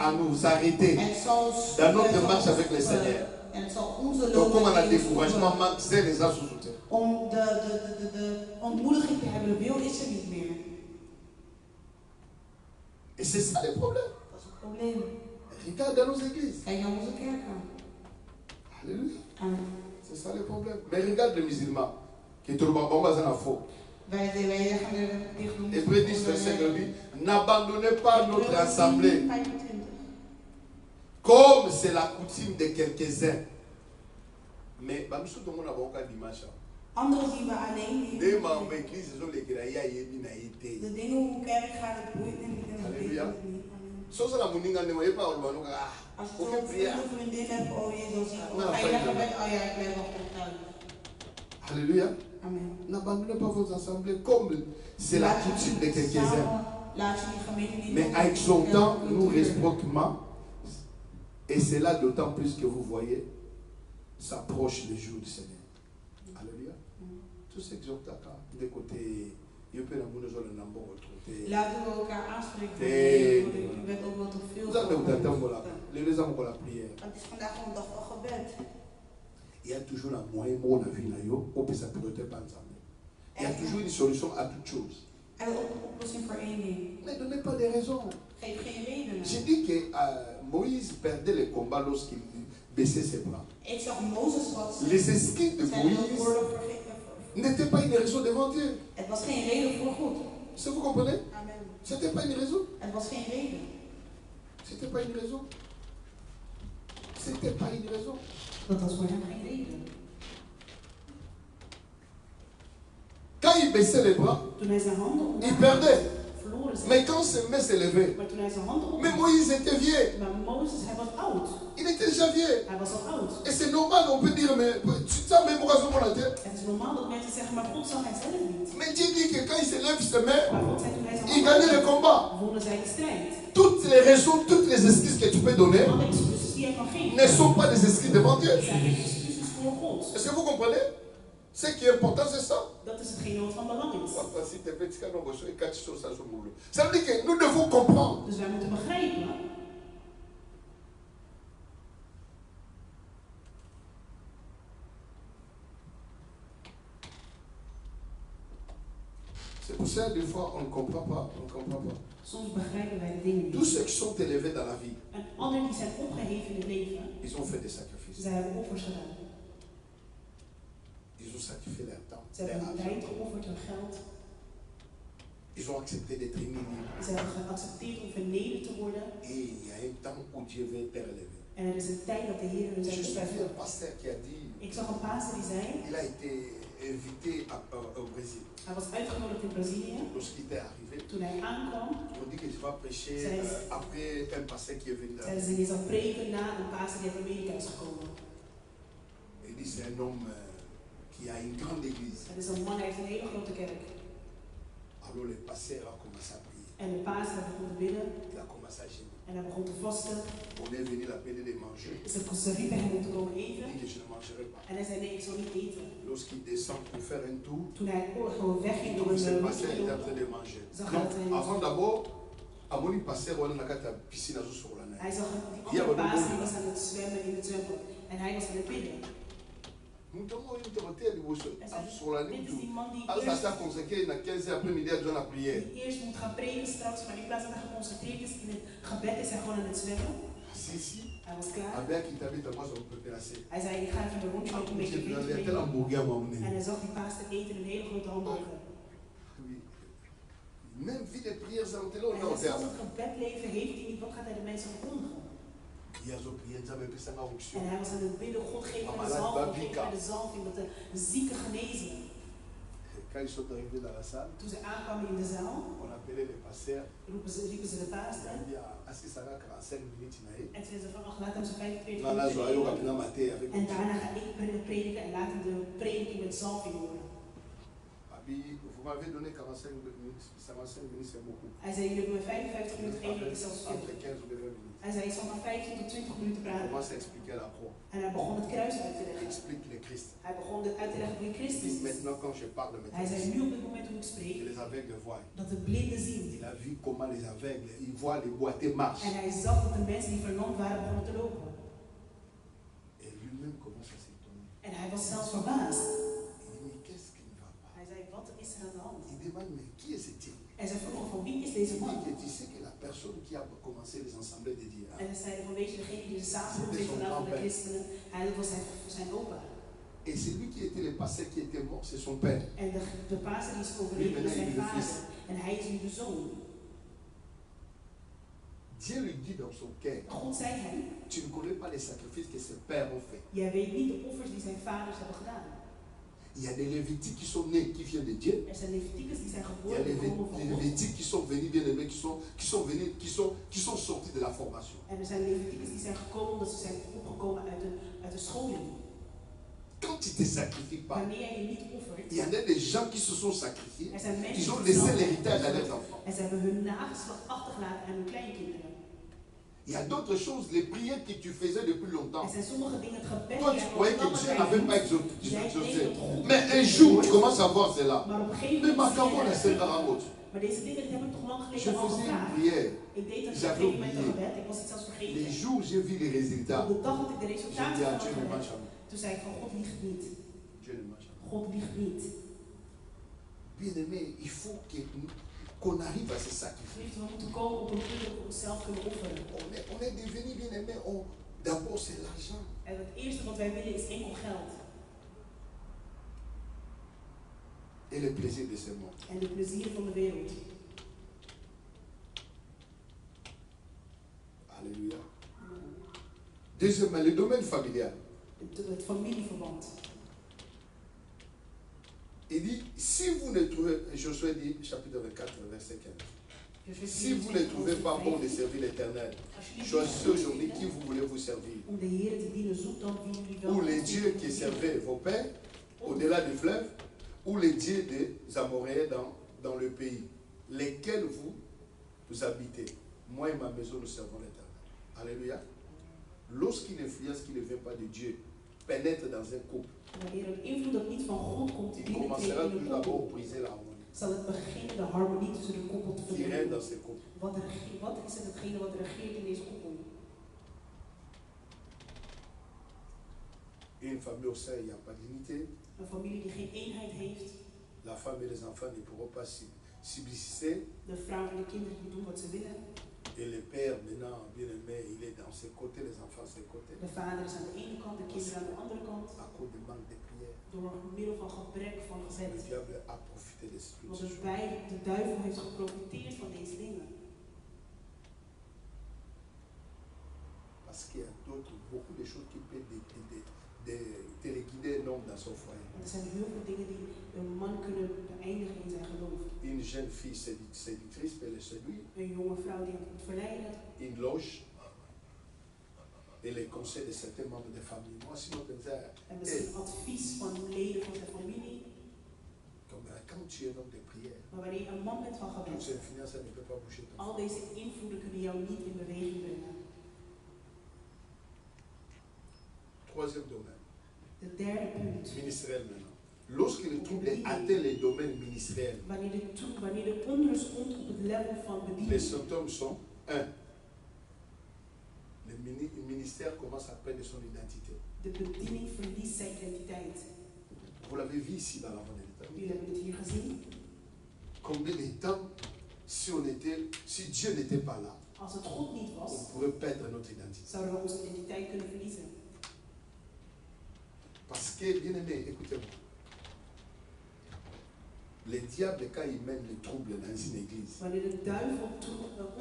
à nous arrêter dans notre marche avec le Seigneur. En het zal onze Donc, comme on a loop découragement, manque, c'est les gens sous soutien. om de ontmoediging te hebben, de wil is er niet meer. Et c'est ça le problème. Dat is het probleem. Regarde dans nos églises. Kijk naar onze kerken. Alléluia. Amen. C'est ça le problème. Mais regarde les musulmans. Qui trouvent un bon bazar à faux. Wij gaan er dicht doen. Hébreux 10, verset 9. N'abandonnez pas notre assemblée. 25. Comme c'est la coutume de quelques-uns. Mais, nous sommes dans le dimanche. Anderen zien we alleen Des membres de l'église, ils ont les grailles et les de dingen hoe kerk gaat, het boeit en het Halleluja. betekent niet. Amen. Sauf que la mouninga ne voyait pas au loin. Als je Aucune zo'n prière. vriendin hebt, oh je zal zien, Nou, ga je fijn. naar gebed, oh ja, ik blijf wel gewoon thuis. Alléluia. Amen. N'abandonnez pas vos assemblées comme c'est la coutume de quelques-uns. Laat je die gemeente niet Mais doen. avec son temps, nous Cultuur. réciproquement, et c'est là d'autant plus que vous voyez, s'approche le jour du Seigneur. Alléluia. Tous ces exhortateurs, des côtés, il peut nous nous le nombre retrouvé. Laten we elkaar aanspreken. Nee. Je bent ook wat te veel. Vous avez les hommes pour la prière. Het is vandaag gewoon dag van gebed. Il y a toujours un moyen pour la vie, on peut s'apprêter pas ensemble. Il y a toujours une solution à toute chose. Er is ook een oplossing voor één ding. Mais donnez pas de raisons. Geef geen redenen. J'ai dit que Moïse perdait le combat lorsqu'il baissait ses bras. Ik zag Mozes wat. Les esprits de Zijn Moïse woorden vergeten. n'étaient pas une raison devant Dieu. Het was geen reden voor God. Est-ce que vous comprenez? Amen. C'était pas une raison. Het was geen reden. C'était pas une raison. C'était pas une raison. Dat was voor hem geen reden. Quand il baissait les bras, Toen hij zijn handen il omhoog perdait. verloren ze. Mais quand ses mains s'élevaient, Maar toen hij zijn handen mais omhoog Moïse était vieux. maar Mozes, hij was oud. Il était déjà vieux. Hij was al oud. Et c'est normal, on peut dire, mais tu sais même pourquoi sur la tête. Het is normaal dat mensen zeggen, maar God zag hij zelf niet. Mais Dieu dit que quand il se lève ses mains, Maar God zei toen hij zijn il gagnait le handen combat. wonnen zij de strijd. Toutes les raisons, toutes les excuses que tu peux donner Alle excuses die hij kan geven, ne sont pas des excuses devant Dieu. zijn geen excuses voor God. Est-ce que vous comprenez? Ce qui est important, c'est ça. Dat is hetgeen wat van belang is. Ça veut dire que nous devons comprendre. Dus wij moeten begrijpen. C'est pour ça, des fois, on ne comprend pas. On ne comprend pas. Soms begrijpen wij de dingen Tous niet. ceux qui sont élevés dans la vie, En anderen die zijn opgeheven in het leven, ils ont fait des sacrifices. zij hebben offers gedaan. Ils ont sacrifié leur temps, Ze leur hebben hun argent. tijd geofferd, hun geld. Ils ont accepté d'être humiliés. Ze hebben geaccepteerd om vernederd te worden. Et il y a un temps où Dieu veut te relever. En er is een tijd dat de Heer hun Je zal suis beseffen. un pasteur qui a dit, Ik zag een pastor die zei, il a été invité au Brésil. hij was uitgenodigd in Brazilië. Lorsqu'il était arrivé, Toen hij aankwam, on dit que tu vas prêcher après un pasteur qui est venu. zeiden ze, je zal preken na een pastor die uit Amerika is gekomen. Il dit c'est un homme qui a une grande église. Het is een man, hij heeft een hele grote kerk. Alors le pasteur a commencé à prier. En de pastor begon te bidden. Il a commencé à jeûner. En hij begon te vasten. On est venu l'appeler de manger. Ze riepen hem om te komen Il eten. dit que je ne mangerai pas. En hij zei, nee, ik zal niet eten. Lorsqu'il descend pour faire un tour, Toen hij gewoon wegging il door trouve ce een pasteur est en train rondje, de manger. zag Non, hij dat avant d'abord, à mon pasteur, on a la piscine à sur la neige. hij zag die andere pastor die was aan het zwemmen in het zwembad. En hij was aan het bidden. Nous avons une autorité de vous sur la ligne. Dit is die man die Als dat eerst, staat consacré na 15 après-midi à la prière. die eerst moet gaan preken straks, maar in plaats dat hij geconcentreerd is in het gebed, is hij gewoon aan het zwemmen. Si. Hij was klaar. Avec qui t'habite moi ça peut placer. Hij zei, ik ga even een rondje lopen, een beetje J'ai wind tel nemen. hamburger à m'emmener. En hij zag die paaster eten een hele grote hamburger. Oui. Même vie de prière, ça on En est zelfs het gebedleven heeft hij niet, wat gaat hij de mensen verkondigen? Hier zo prière, ça me fait ça en option. En hij was aan het bidden, God geef mij de zalving, geef mij de zalving, dat de zieken genezen. Quand ils sont arrivés dans la salle, Toen ze aankwamen in de zaal, on appelait les pasteurs. riepen ze de paaster. On dit, est-ce que ça va 45 minutes? En zeiden ze van, ach, laat hem zo 45 Là, là, je vais minuten aller matin avec en daarna ga ik prediken en laat hem de prediking met zalving horen. Vous m'avez donné 45 minutes. 45 minutes, c'est beaucoup. Hij zei, jullie hebben me 55 minuten gegeven, dat is zelfs veel. Entre 15 ou 20 minutes. Hij zei, ik zal maar 15 tot 20 minuten On praten. commence à expliquer la croix. En hij begon het kruis uit te leggen. Explique le Christ. Hij begon uit te leggen wie Christus is. Maintenant, quand je parle de Hij zei, nu op dit moment hoe ik que spreek, les aveugles voient. dat de blinden zien. Il a vu comment les aveugles, ils voient les boiteux marchent. En hij zag dat de mensen die verlamd waren begonnen te lopen. Et lui-même commence à s'étonner. En hij was zelfs verbaasd. Il dit, mais qu'est-ce qui ne va pas? Hij zei, wat is er aan de hand? Il demande, mais qui est ce-t-il? En zij vroegen van wie is deze Il man? dit que tu sais que la personne qui a commencé les assemblées de Dieu, En ze zeiden van, weet je, degene die de samenkomst heeft gedaan van de christenen, hij was zijn opa. et celui qui était le pasteur qui était mort, c'est son père. En de pastor die is overleden is zijn vader. En hij is nu de zoon. Dieu lui dit dans son cœur, God zei hem, tu ne connais pas les sacrifices que ses pères ont fait. jij weet niet de offers die zijn vaders hebben gedaan. Il y a des Lévitiques qui sont nés, qui viennent de Dieu. Er zijn Leviticus die zijn Il y a geboren les gekomen van God. Lévitiques qui sont venus bien aimés, qui sont sortis de la formation. En er zijn Leviticus die zijn gekomen omdat ze zijn opgekomen uit de scholing. Quand tu ne te sacrifies pas, Wanneer jij je niet offert, il y en a des gens qui se sont sacrifiés, er zijn mensen ils ont die laissé zelf- l'héritage à leurs enfants. en ze hebben hun nageslacht achtergelaten aan hun kleinkinderen. Il y a d'autres choses, les prières que tu faisais depuis longtemps. Er zijn sommige dingen, het gebed Toi, die tu jij croyais al que lange Dieu tijd n'avait doet, pas jij exaucé. denkt dat God Mais un jour, tu commences à voir cela. Maar op een gegeven Mais moment ma zie je caméra, dat- c'est Karamot. Maar deze dingen die heb ik toch lang Je geleden al faisais une gevraagd. prière. Ik deed dat op een J'avais gegeven moment een oublié. gebed, ik was het zelfs Les vergeten. jours où j'ai vu les résultats, Op de dag dat ik de j'ai resultaten dit à van Dieu had ne gelegd, mange jamais. toen zei ik van God liegt niet. Dieu ne mange jamais. God liegt niet. Bien aimé, il faut qu'on arrive à se sacrifier. Liefde, we moeten komen op een punt dat we onszelf kunnen offeren. On est devenu bien aimé. D'abord, c'est l'argent. En het eerste wat wij willen is enkel geld. Et le plaisir de ce monde. En de plezier van de wereld. Alléluia. Deuxièmement, le domaine familial. Het familieverband. Il dit, si vous ne trouvez, Josué dit, chapitre 24, verset 15. Si vous ne trouvez pas bon de servir l'Éternel, choisissez aujourd'hui qui vous voulez vous servir. Om de Heer te dienen, zoek dan wie jullie wel Ou les dieux qui servaient vos pères au-delà du fleuve, ou les dieux des Amoréens dans le pays, lesquels vous habitez. Moi et ma maison, nous servons l'Éternel. Alléluia. Lorsqu'une influence qui ne vient pas de Dieu pénètre dans un couple, Wanneer een invloed dat niet van God komt il binnentreden commencera in tout een d'abord koppel, à briser l'harmonie zal het beginnen de harmonie tussen de koppel te qui règne verbreken. dans ce couple. Wat is hetgene wat regeert in deze koppel? Une famille au sein, il n'y a pas d'unité. Een familie die geen eenheid heeft, La femme et les enfants ne pourront pas subsister. de vrouw en de kinderen die doen wat ze willen. Et le père, maintenant, bien aimé, il est dans ses côtés, les enfants à ses côtés. De vader is aan de ene kant, de kinderen aan de andere kant. À cause du manque de prière. Door middel van gebrek van Le gezet. diable a profité de cette Want situation. de duivel heeft geprofiteerd van deze dingen. Parce qu'il y a beaucoup de choses qui peuvent téléguider un homme dans son foyer. En er zijn heel veel dingen die een man kunnen beëindigen in zijn geloof. Une jeune fille séductrice peut le séduire. Een jonge vrouw die hem moet verleiden. Une loge. Et les conseils de certains membres de famille. Moi, si on pensait, En misschien advies van leden van zijn familie. quand tu es un homme de prière, Maar wanneer je een man bent van toutes gebed, ces influences ne peuvent pas bouger ton al foyer. deze invloeden kunnen jou niet in beweging brengen. Troisième domaine, De derde punt. ministériel maintenant. Lorsque le trouble atteint les domaines ministériels, Wanneer de onrust komt op het level van les bediening. symptômes sont 1. Le ministère commence à perdre son identité. De bediening verliest zijn identiteit. Vous l'avez vu ici dans la modernité. Jullie hebben het hier gezien. Combien de temps, si Dieu n'était pas là, Als het God niet on was, pourrait perdre notre identité. zouden we onze identiteit kunnen verliezen. Parce que, bien aimé, écoutez-moi. Le diable, quand il mène le trouble dans une église, Wanneer de duivel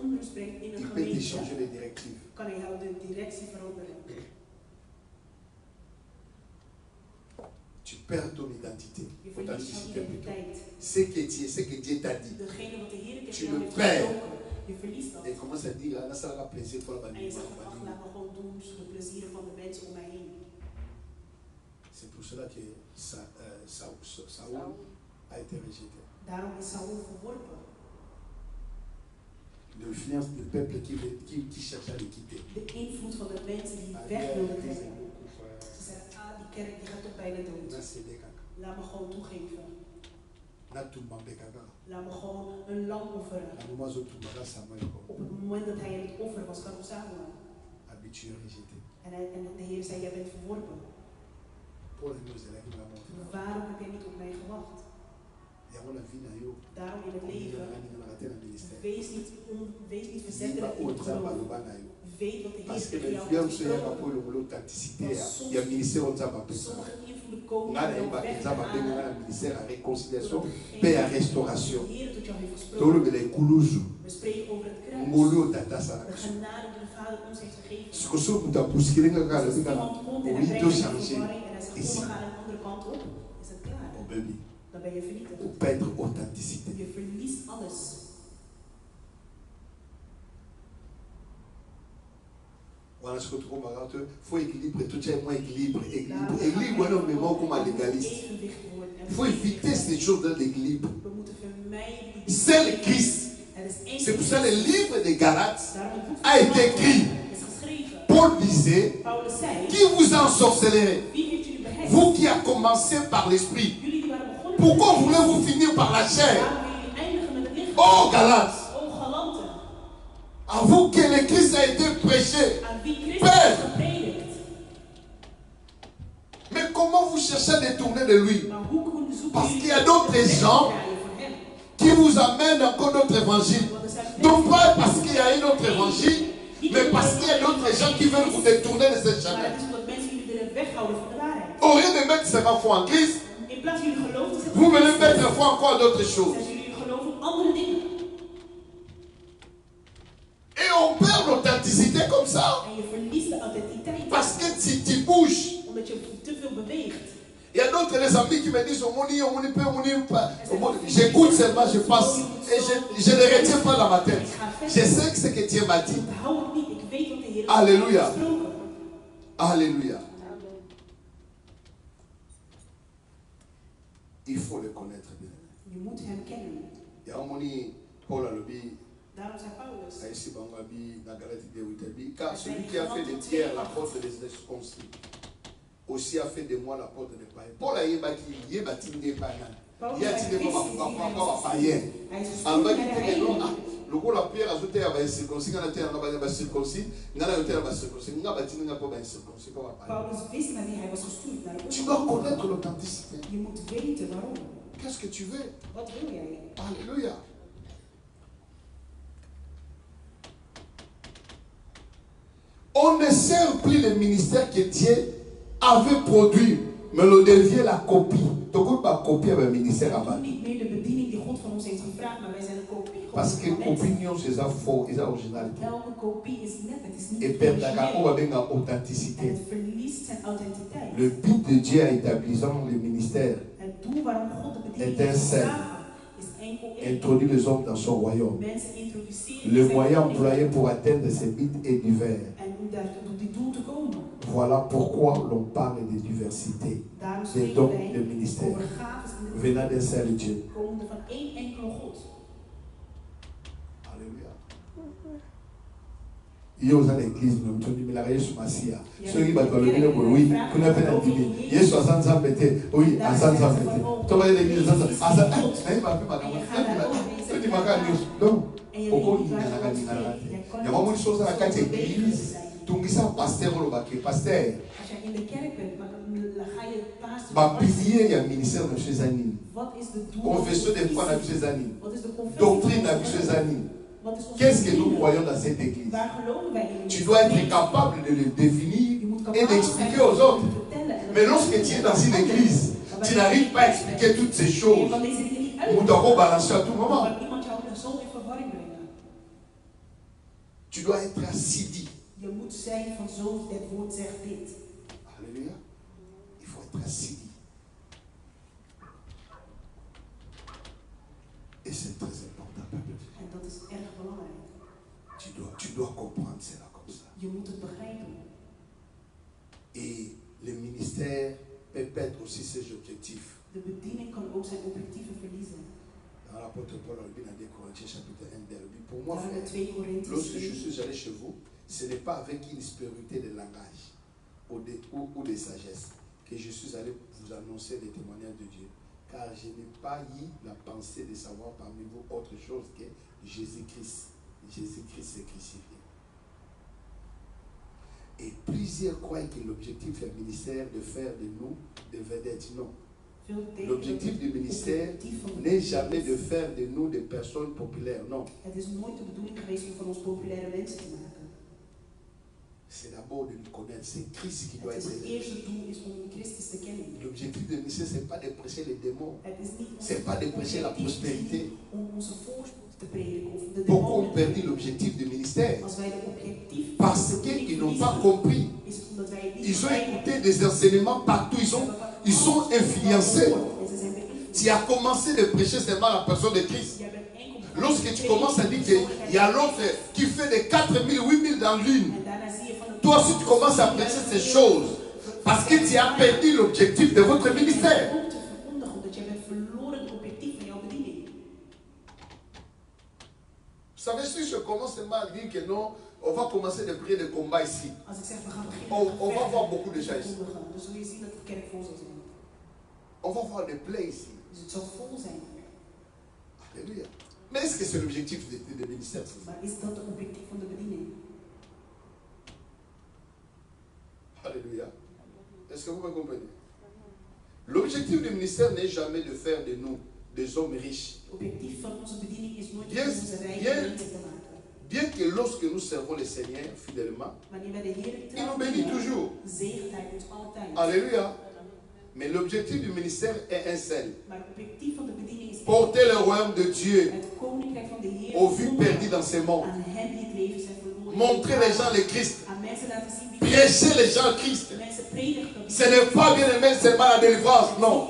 onrust brengt in een il peut changer gemeente, les directives. kan hij jou de directie veranderen. Tu perds ton identité. Je verliest jouw Authenticité plutôt. identiteit. Ce que tu es, ce que Dieu t'a dit. Degene wat de Heer Tu tegen jou le heeft perds. gesproken, je verliest dat. Et commence à dire, là, ça va plaisir pour la En je bannière. zegt van, ach, laat me gewoon doen voor de plezieren van de mensen om mij heen. C'est pour cela que Saoul a été rejeté. Daarom is Saul verworpen. L'influence du peuple qui cherche à le quitter. De invloed van de mensen die weg wilden trekken. Ze zeggen, ah, die kerk die gaat toch bijna dood. Laat me gewoon toegeven. Laat me gewoon een lam offeren. Op het moment dat hij aan het offeren was, kwam Samuel. En de Heer zei, jij bent verworpen. Waarom heb jij niet op mij gewacht? Daarom in het leven, wees niet verzettelijk in het geloof. Weet wat de Heer Parce que tegen jou l'influence heeft est gesproken. pour l'authenticité. Il y a un ministère où ça va passer. Sommige invloeden komen On a om weg te halen. un ministère à réconciliation, paix à restauration. De Heer tot jou heeft Tout gesproken. le monde est coulouse. We spreken over het kruis. Ngolo tata De sana. genade die de Vader ons heeft gegeven. Ce que so muta puskiringa Als kala bika iemand komt en o hij ito brengt een changer. verwarring en hij zegt, Ici. kom, we gaan een andere kant op, is het klaar. O baby, Dan ben je vernietigd. o perdre authenticité. Je verliest alles. Voilà ce que tu comprends. Faut équilibrer, tout est moins équilibre. Équilibre, non, mais moi comme légaliste. Evenwicht worden. Il faut éviter ces choses de l'équilibre. We moeten vermijden die C'est le Christ. Het is één C'est pour ça que le livre des Galates Daarom het boek a été écrit. is geschreven. Paul disait, Paulus zei, qui vous ensorcellerait? wie heeft jullie beheerst? Vous qui avez commencé par l'esprit. Jullie die waren begonnen Pourquoi met het voulez-vous finir par la chair? waarom willen jullie eindigen met het lichaam? Oh Galates, O galanten, à vous que le Christ a été prêché. aan wie Christus Père. is gepredikt. Mais comment vous cherchez à détourner de lui? Maar hoe zoeken Parce jullie qu'il y a d'autres weg te gens draaien van hem? qui vous amènent encore d'autres évangiles. Want er zijn Donc mensen pas parce qu'il y a un autre évangile, mais parce qu'il y a d'autres gens qui veulent vous détourner de cette maar chaîne. het is omdat mensen jullie willen weghouden van de waarheid. Au lieu de mettre sa foi en Christ, In plaats van jullie geloof te zetten vous in venez Christus, mettre foi encore à d'autres choses. zetten jullie geloof op andere dingen. Et on perd l'authenticité comme ça. En je verliest de identiteit. Parce que si tu bouges, Omdat je te veel beweegt. il y a d'autres les amis qui me disent j'écoute seulement, je passe et je ne retiens pas dans ma tête. Je sais que ce que Dieu m'a dit. Onthoud het niet. Ik weet wat de Heer Alléluia. heeft gesproken. Alléluia. Il faut le connaître bien. Je moet hem kennen. Il y a un moment Paul a le dit, Daarom zei Paulus. car celui qui a fait de Pierre la porte des circoncis aussi a fait de moi la porte des païens. Paul a dit bâti des païens. Il a dit des païens. En bas, il dit non, le gros la pierre a ajouté à la circoncis, quand il a été circoncis, il a été à circoncis, il a bâti une circoncis. Paulus wist naar wie hij was gestuurd. Naar de Tu dois connaître l'authenticité. Je moet weten waarom. Qu'est-ce que tu veux? Wat wil jij? Alléluia. On ne sert plus le ministère que Dieu avait produit, mais on devient la copie. Donc on va copier le ministère avant. Niet meer de bediening die God van ons heeft gevraagd, maar wij zijn een kopie. Parce que opinion c'est ça faux, c'est ça originalité. Elke kopie is net, het is niet Et perdre la on va origineel. bien authenticité. En het verliest zijn authenticiteit. Le but de Dieu en établissant le ministère Het doel waarom God de bediening Het heeft is gevraagd is enkel één. introduit les hommes dans son royaume. Mensen introduceren Le zijn moyen bediening. employé pour atteindre ces buts est divers. En om daar tot die doel te komen. Voilà pourquoi l'on parle de diversité Daarom des spreken dons wij de ministère over gaves in de venant d'un seul Dieu. komende van één enkele God. Alléluia. Hier aux l'église, nous avons dit, mais la réussite Massia. Ceux qui battent le milieu, oui, qu'on a fait un dîner. Hier, 60 ans, oui, à 100 ans, tu vas à l'église, à 100 ans. Ah, ça, il m'a fait ma camarade. Tu dis, ma camarade, non. En je Pourquoi weet il niet n'y waar a je pas wordt de spreekt. Il y a vraiment une chose à la carte église. Tungisa pasteur olobaki pasteur. Als jij in de kerk bent, maar dan ga je pastor. Ba pilier ya ministère na biso ezani. Wat is de doel? Confession de foi na biso ezani. Wat is de confessie? Doctrine na biso ezani. Wat is onze Qu'est-ce que nous doctrine? croyons dans cette église? Waar geloven wij in? Tu dois être capable de le définir Je moet et capabel d'expliquer zijn aux autres. om te vertellen en Mais om lorsque tu es dans une église, tu n'arrives pas à expliquer toutes ces Nee, choses. want deze dingen niet uit. Nous devons balancer à tout moment. Maar iemand jou er zo in verwarring brengen. Tu dois être assidu. Je moet zijn van zo, het woord zegt dit. Alléluia. Il faut être assidu. Et c'est très important, peuple. En dat is erg belangrijk. Tu dois comprendre cela comme ça. Je moet het begrijpen. Et le ministère peut perdre aussi ses objectifs. De bediening kan ook zijn objectieven verliezen. Dans l'apôtre Paul, on dit dans 2 Corinthiens chapitre 1, d'Herbe. Pour moi, Daarom in frère, 2 Korinthe lorsque je suis allé chez vous, ce n'est pas avec une supériorité de langage ou de sagesse que je suis allé vous annoncer les témoignages de Dieu. Car je n'ai pas eu la pensée de savoir parmi vous autre chose que Jésus-Christ. Jésus-Christ est crucifié. Et plusieurs croient que l'objectif du ministère de faire de nous des vedettes. Non. L'objectif du ministère n'est jamais de faire de nous des personnes populaires. Non. Het is nooit de bedoeling geweest om van ons populaire mensen te maken. C'est d'abord de nous connaître. C'est Christ qui doit Het être. is het eerste doel is om Christus te kennen. L'objectif du ministère, ce n'est pas de prêcher les démons. Het is niet Ce n'est pas de prêcher la prospérité. om onze voorspoed te prediken of de Pourquoi on demonen. perdu l'objectif du ministère? Als wij de objectief Parce qu'ils n'ont pas compris. is het omdat wij het niet Ils ont begrijpen. écouté des enseignements partout. Ils sont influencés. En ze zijn beïnvloed. Tu as commencé de prêcher seulement la personne de Christ. Jij bent enkel Lorsque tu commences à dire qu'il y a l'autre qui fait des 4000, 8000 dans l'une, en daarna zie je van het toi aussi tu commences à prêcher ces choses. Parce que tu as perdu l'objectif de votre ministère. om te verkondigen omdat jij bent verloren het objectief van jouw bediening. Vous savez, si je commence seulement à dire que non, on va commencer des prières de combat ici. Als ik zeg we gaan beginnen On va voir beaucoup de gens ici. verkondigen, dan zul je zien dat de kerk vol zal zijn. On va voir des plaies ici. Dus het zal vol zijn. Alléluia. Mais est-ce que c'est l'objectif de ministère? Maar is dat het objectief van de bediening? Alléluia. Est-ce que vous me comprenez? L'objectif du ministère n'est jamais de faire de nous des hommes riches. Het objectief van onze bediening is nooit om Yes, onze rijke yes. mensen te maken. Bien que lorsque nous servons le Seigneur fidèlement, Wanneer wij de Heer il nous bénit toujours. zegent Hij ons altijd. Alléluia. Mais l'objectif du ministère est un seul. Maar het objectief van de bediening is Porter le royaume de Dieu het koninkrijk van de Heer aux vies perdues dans ce monde. aan hen die het leven zijn verloren. Montrer les gens le Christ. Aan mensen laten zien wie Prêcher les gens Christ. mensen predigen. Ce n'est pas bien aimé seulement la délivrance, non.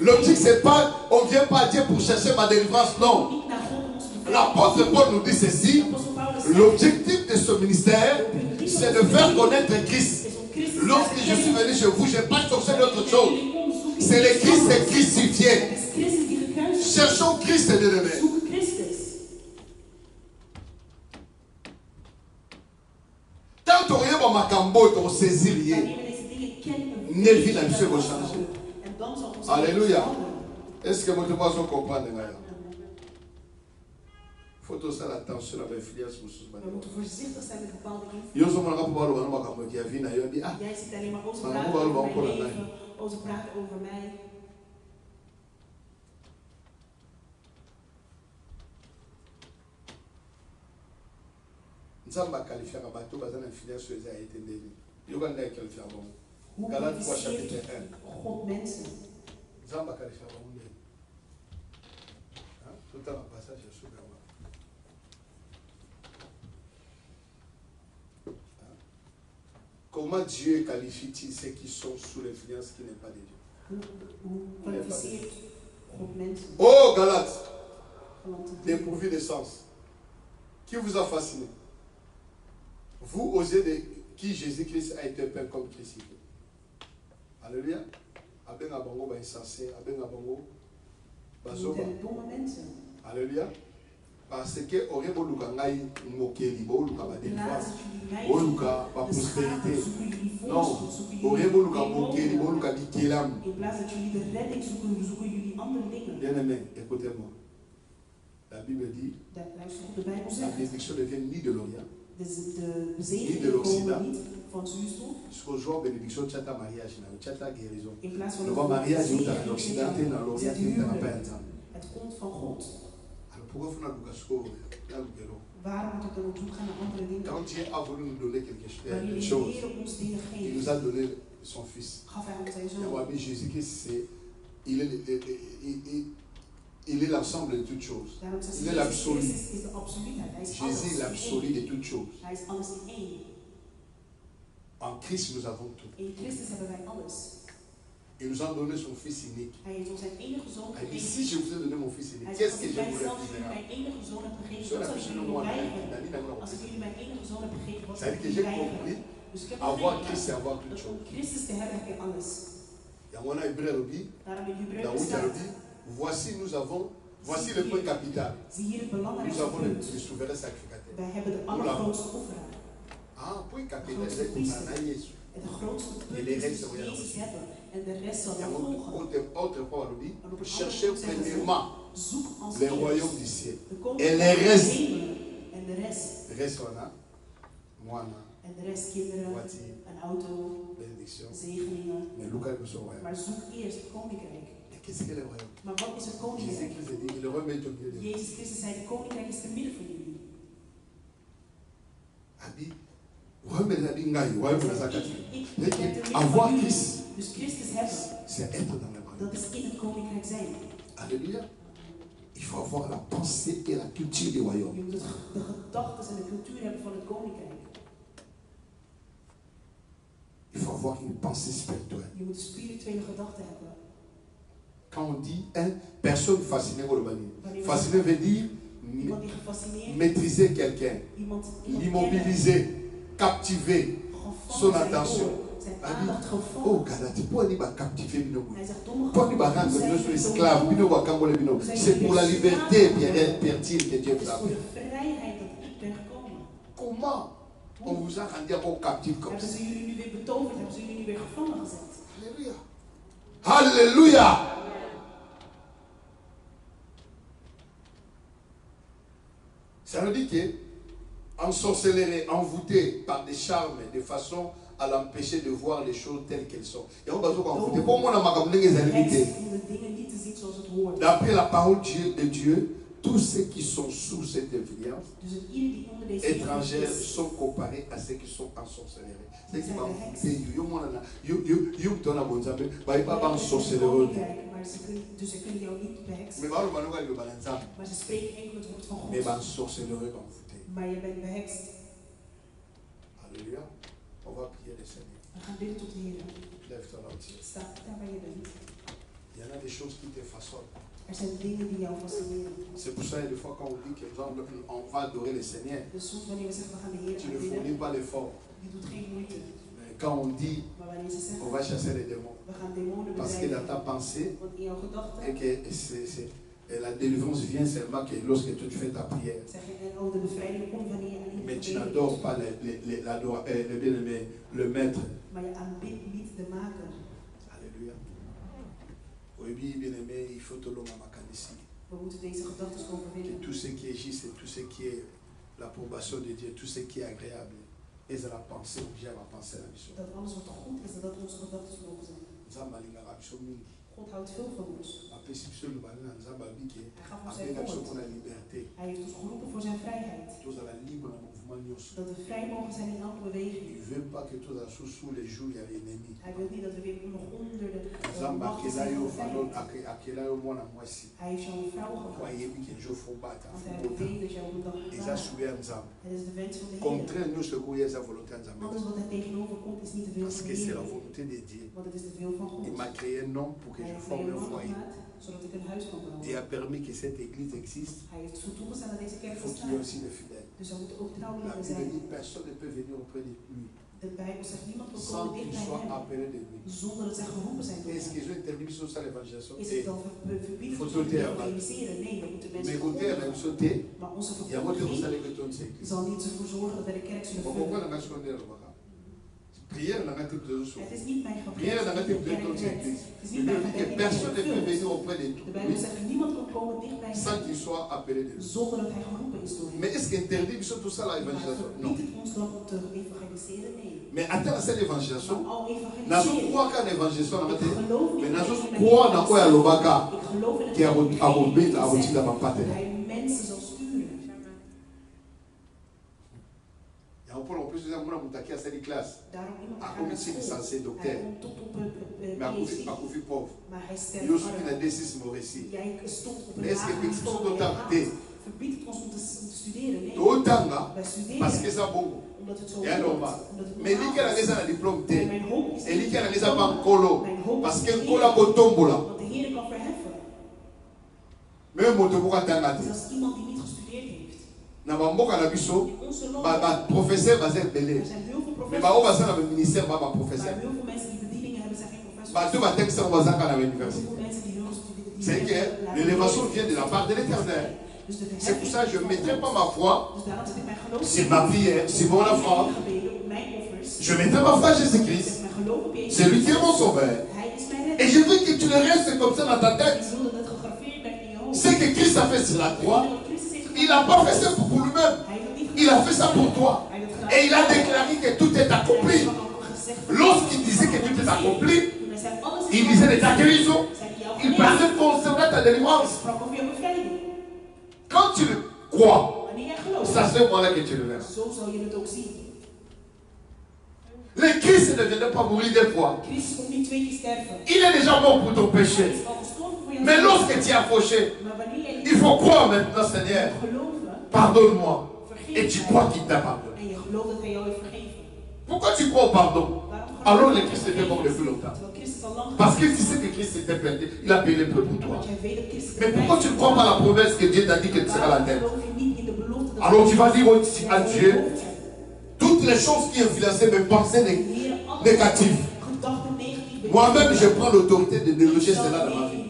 L'objectif, c'est pas, on ne vient pas à Dieu pour chercher ma délivrance, non. Niet naar God om ons te bevrijden. L'apôtre Paul nous dit ceci. Apostel Paulus zegt, L'objectif de ce ministère, c'est de faire connaître Christ. is om Christus Lorsque je suis venu chez vous, je n'ai pas cherché d'autre chose. chose. C'est le Christ est crucifié. Het is Christus die gekruisigd is. Cherchons Christ de demain. Zoek Christus. Tant qu'on y a ma cambo, on saisit rien. Wanneer we deze dingen kennen, Ne vie la vie va changer. en dan zal ons Alléluia. veranderen. Est-ce que votre voix comprendre? Il faut aussi l'attention à l'influence pour ce We moeten voorzichtig zijn met bepaalde invloeden. Yo sommes là pour parler de ma cambo qui a vu na yo dit ah. Jij zit alleen maar over te Maar praten hoe over wou je mijn wel leven, over te praten over mij. Nzamba qualifier bato bazana influence sur les été ndeni. Yo kan ndai qualifier bon. Hoe Galates 3 kwalificeert chapitre 1. God mensen? Nzamba qualifier bon ndeni. Hein? Tout un passage sur le Comment Dieu qualifie-t-il ceux qui sont sous l'influence qui n'est pas de Dieu? Hoe kwalificeert God mensen? Oh Galates, Want dépourvu de sens. Qui vous a fasciné? Vous osez de qui Jésus-Christ a été peint comme crucifié. Alléluia. Abenga bango ba insensé, abenga bango bazoba. zijn domme mensen. Alléluia. Parce que aurait beau luka ngai mokeli, beau luka ba De délivrance, laatste jullie mij beau luka ba de schade prospérité. zoeken jullie Non, voorspoed, zoeken aurait beau luka jullie mokeli, beau demon. luka bikelam. In plaats dat jullie de redding zoeken, zoeken jullie andere dingen. Bien-aimé, écoutez-moi. La Bible dit, Luister op, de Bijbel la zegt, bénédiction ne vient ni de l'Orient, De bezegeningen komen niet van zuurstof. Jusqu'au bénédiction, tu as ta mariage, tu as ta guérison. In plaats van Le bon mariage, zegen, tu as l'Occident, tu as l'Orient, tu as pas ensemble. het komt van God. Alors pourquoi faut nous Waarom moet ik dan op zoek gaan naar andere dingen? Quand Dieu a voulu nous donner quelque Wanneer de chose, Heer ons dingen il geeft, nous a donné son Fils. gaf hij ons zijn Et zoon. on a mis Jésus-Christ, il est l'ensemble de toutes choses. Daarom zegt Il est Jezus l'absolu. Christus is de absoluutheid. Hij is Jésus est alles l'absolu in de één. toutes choses. Hij is alles in één. En Christ, nous avons tout. In Christus hebben wij alles. Il nous a donné son Fils unique. Hij heeft ons zijn enige zoon Il dit, gegeven. si je vous ai donné mon Fils unique, Hij qu'est-ce zegt, que als je ik vous zelfs jullie refuserai? mijn enige zoon heb gegeven, Cela wat plus zou le jullie moi, weigeren? Als ik jullie mijn enige zoon heb gegeven, wat zou C'est-à-dire que jullie j'ai weigeren? compris, Dus ik heb avoir begrepen Christ, c'est avoir toutes dat om choses. Christus te hebben heb je alles. Il y a un hébreu Robi, Daarom in dans Hebreeën où il staat, dit, voici nous avons, voici le point capital. zie hier het Nous belangrijkste avons le punt. souverain sacrificateur. Wij hebben de allergrootste offeraar. Ah, point capital, c'est comme ça, Jésus. En de grootste punt En de is rest dat zal je Jezus hebben. En de rest zal Il y a dan volgen. autre part Robi, En op een cherchez andere zeggen ze, premièrement zoek als le royaume du eerst ciel. de Et koninkrijk les van de restes. hemelen. En de rest. Le reste, on a, moana, En de rest kinderen, voiture, een auto, bénédiction. zegeningen. Mais Lucas nous sommes royaume. Maar zoek eerst het koninkrijk. Et qu'est-ce que le royaume? Maar wat is het koninkrijk? Jésus-Christ dit, le royaume est au milieu de nous. Jezus Christus zei, het koninkrijk is te midden van jullie. Abi, royaume est la bingaï, royaume est la zakati. Ik ben te midden Avoir van jullie. Christ, Dus Christus hebben, c'est être dans le royaume. dat is in het koninkrijk zijn. Alléluia. Il faut avoir la pensée et la culture du royaume. Je moet de gedachten en de cultuur hebben van het koninkrijk. Il faut avoir une pensée spirituelle. Je moet de spirituele gedachten hebben. Quand on dit une personne fascinée, Wanneer fasciné veut dire iemand die gefascineerd, maîtriser quelqu'un, iemand l'immobiliser, captiver son attention. zijn Abi, aandacht oh, gevangen. Galati, pour aller captiver Bino. Hij zegt, Pour aller rendre Bino esclave, Bino Wakambole Bino. C'est pour la liberté, Pierre, que Dieu Het vous is a voor fait. de vrijheid dat ik ben gekomen. Comment on vous a rendu encore captif comme Hebben ça? ze jullie nu weer betoverd? Hebben ze jullie nu weer gevangen gezet? Alléluia. Alléluia. Ça veut dire que ensorcelé, envoûté par des charmes de façon à l'empêcher de voir les choses telles qu'elles sont. Et on va dire envoûté. Pour moi, Heks on om de dingen niet te zien zoals het hoort. d'après la parole de Dieu, tous ceux qui sont sous cette influence Dus het ieder die onder deze étrangère invloed is, sont comparés à ceux qui sont ensorcelés. C'est qui va envoûter. Yo mtona bonzambe, ba iba ba ensorcelé. maar dus ze kunnen jou niet beheksen. Mais ba ba no ba nzambe. Maar ze spreken enkel het woord van Mais ba God. ensorcelé ba envoûté. Maar je bent behekst. Alléluia. On va prier le Seigneur. We gaan bidden tot de Heer. Lève-toi là entier. Sta daar waar je bent. Il y en a des choses qui te façonnent. Er zijn dingen die jou fascineren. C'est pour ça que des fois quand on dit qu'on va adorer le Seigneur, Dus soms wanneer we zeggen we gaan de Heer tu ne aanbidden, fournis pas l'effort. die doet geen moeite. Mais quand on dit Maar wanneer ze zeggen on va chasser les démons, we gaan demonen parce que dans bedrijven, ta pensée, want in jouw gedachten et que et la délivrance vient seulement que lorsque tu fais ta prière. zeg je en al de bevrijding komt wanneer je aan Mais iemand tu bedenkt. n'adores pas le bien-aimé, le maître. Maar je aanbidt niet de maker. Alléluia. Oui, bien-aimé, il faut te l'homme à ici. We moeten deze gedachten Que overwinnen. tout ce qui est juste et tout ce qui est l'approbation de Dieu, tout ce qui est agréable, et c'est la pensée, obligé à la pensée à la mission. Dat alles wat goed is, dat onze gedachten mogen zijn. Nzambalinga la mission mingi. God houdt veel van ons. Apesi biso lobali na Nzambe abiki. Hij gaf ons zijn Abenga biso woord. pour la liberté. Hij heeft ons geroepen voor zijn vrijheid. Tozala libre na mouvement nyonso. Dat we vrij mogen zijn in elke beweging. Il veut pas que tozala sous les jours il y a l'ennemi. Hij wil niet dat we weer nog onder de Nzambe macht akela zijn yo van de valon vijand. akela yo mwana mwasi. Hij heeft jou een vrouw Po gemaakt. ayebi ke jo fo bata Want fo hij bota. weet dat jou op een dag Eza gaat. souye ya Nzambe. Het is de wens van de Heer. Contraire nyonso ekoya eza volonté ya Nzambe. Alles wat er tegenover komt is niet de wil Parce van que de c'est la Heer. volonté de Dieu. Want het is de wil van God. Il m'a créé un homme pour que Hij je heeft mij forme een un man foyer. gemaakt zodat ik een huis kan Et bouwen. a permis que cette église existe. Hij heeft ervoor toegestaan dat deze Il kerk faut qu'il y ait bestaat. aussi des fidèles. Dus er moeten ook La trouwlieden Bible zijn. dit personne ne peut venir auprès de lui De Bijbel zegt niemand kan sans komen qu'il dicht bij soit hem appelé de lui. zonder dat zij geroepen zijn door Est-ce hem. que je interdis sur ça l'évangélisation? Is het dan verbieden Faut om sauter te avant. evangeliseren? Nee, dan moeten mensen Mais côté elle a volgen. sauté, Maar onze il y a votre vervolging vous allez que ton sécu. zal niet ervoor zorgen dat wij de kerk zullen Pourquoi vullen. la machine de l'Obaga? Prière n'a pas été de choses. Het is niet mijn gebed. Prière n'a pas été de Kerk choses. bent. Het is Il niet mijn dit gebed. que personne ne peut venir auprès de De Bijbel toi zegt dat niemand kan komen dichtbij sans hem qu'il soit appelé de lui. zonder dat hij geroepen is door hem. Mais est-ce qu'interdit tout ça Maar l'évangélisation? Non. verbiedt het ons dan om te evangeliseren? Nee. Mais attends cette évangélisation. Maar al Nazo evangeliseren. croit qu'un évangélisation n'a pas été. Ik geloof niet Mais dat nazo hij croit dans quoi Lobaka Ik geloof in het qui a evangelie abouti zegt dans ma dat patte. hij mensen zal sturen. Il y a un peu en plus de ça, mon qui a cette classe. Daarom iemand A gaat comme naar si school. censé Hij docteur. komt tot op Mais à PhD, Kofi pauvre. maar hij Il sterft y a aussi une arm. décision Mauricie. Jij stond op een Mais est-ce que lage petit niveau sont en je d'autorité? haat. Verbiedt het ons om te studeren? Nee. Autant là, Wij studeren parce que ça bon. omdat het zo Et normal. omdat het Mais il y a la normaal is. maison à diplôme T. En mijn hoop is Et il y a la niet maison à dat Colo. mijn hoop Parce is que de Kola Heer, Kotombola. want de Heer kan verheffen. Même Motoboka Tangati. Zelfs iemand die niet gestudeerd heeft. Namamboka na biso. In onze land Professeur Bazel Belé. er zijn heel veel Mais bah, on va professors, ça dans le ministère, bah, maar professeur. heel veel mensen die bedieningen hebben zijn geen professors. Bah, tout va texte, on va ça dans Heel l'université. veel mensen die heel studeren. C'est que l'élévation vient de la part de l'éternel. Dus de C'est pour ça que je ne mettrai pas ma foi Dus daarom zet ik mijn geloof sur ma prière, sur mon enfant. mijn gebeden, op mijn offers. Je mettrai ma foi à Ik Jésus-Christ. zet mijn geloof op Jezus. C'est lui qui est mon sauveur. Hij is mijn Et redder. je veux que tu le restes comme ça dans ta Ik tête. wil dat het gegraveerd werd in je hoofd. Ce que Christ a fait sur la croix, Wat Christus heeft il n'a pas fait ça pour lui-même. Hij heeft niet Il a fait ça pour toi. Hij heeft het gedaan. Et il a déclaré que tout est accompli. Hij heeft ook gezegd van- Lorsqu'il disait que tout est accompli, Toen hij zei, alles is il disait de ta guérison. zei hij, jouw Il genezing. parlait concernant ta délivrance. Sprak over jouw bevrijding. Quand tu le crois, Wanneer jij gelooft, c'est à ce moment-là que tu le verras. zo zal je het ook zien. Le Christ ne viendrait pas mourir deux fois. Christus komt niet 2 keer sterven. Il est déjà mort pour ton Hij péché. is al gestorven voor je Mais zonde. lorsque tu es approché, Maar wanneer jij il faut croire maintenant, Seigneur, geloven, pardonne-moi. Et vergeef tu mij. crois qu'il t'a pardonné. En je gelooft dat hij jou heeft vergeven. Pourquoi tu crois au pardon? Waarom geloof Alors je le dat Christ hij était mort vergeven depuis is? longtemps. Terwijl Christus al lang Parce que gestorven tu sais que Christ était perdu. Il a payé le prix pour is. toi. Want jij weet dat Christus Mais pourquoi tu ne crois pas la promesse que Dieu t'a dit que tu seras la Waarom tête? geloof je niet in de belofte dat Alors tu vas dire Jij à zal Dieu, je hoofd zijn. toutes les choses qui influençaient mes pensées Heer, alle négatives. gedachten negatief. Moi-même, je prends l'autorité de déloger cela dans ma vie.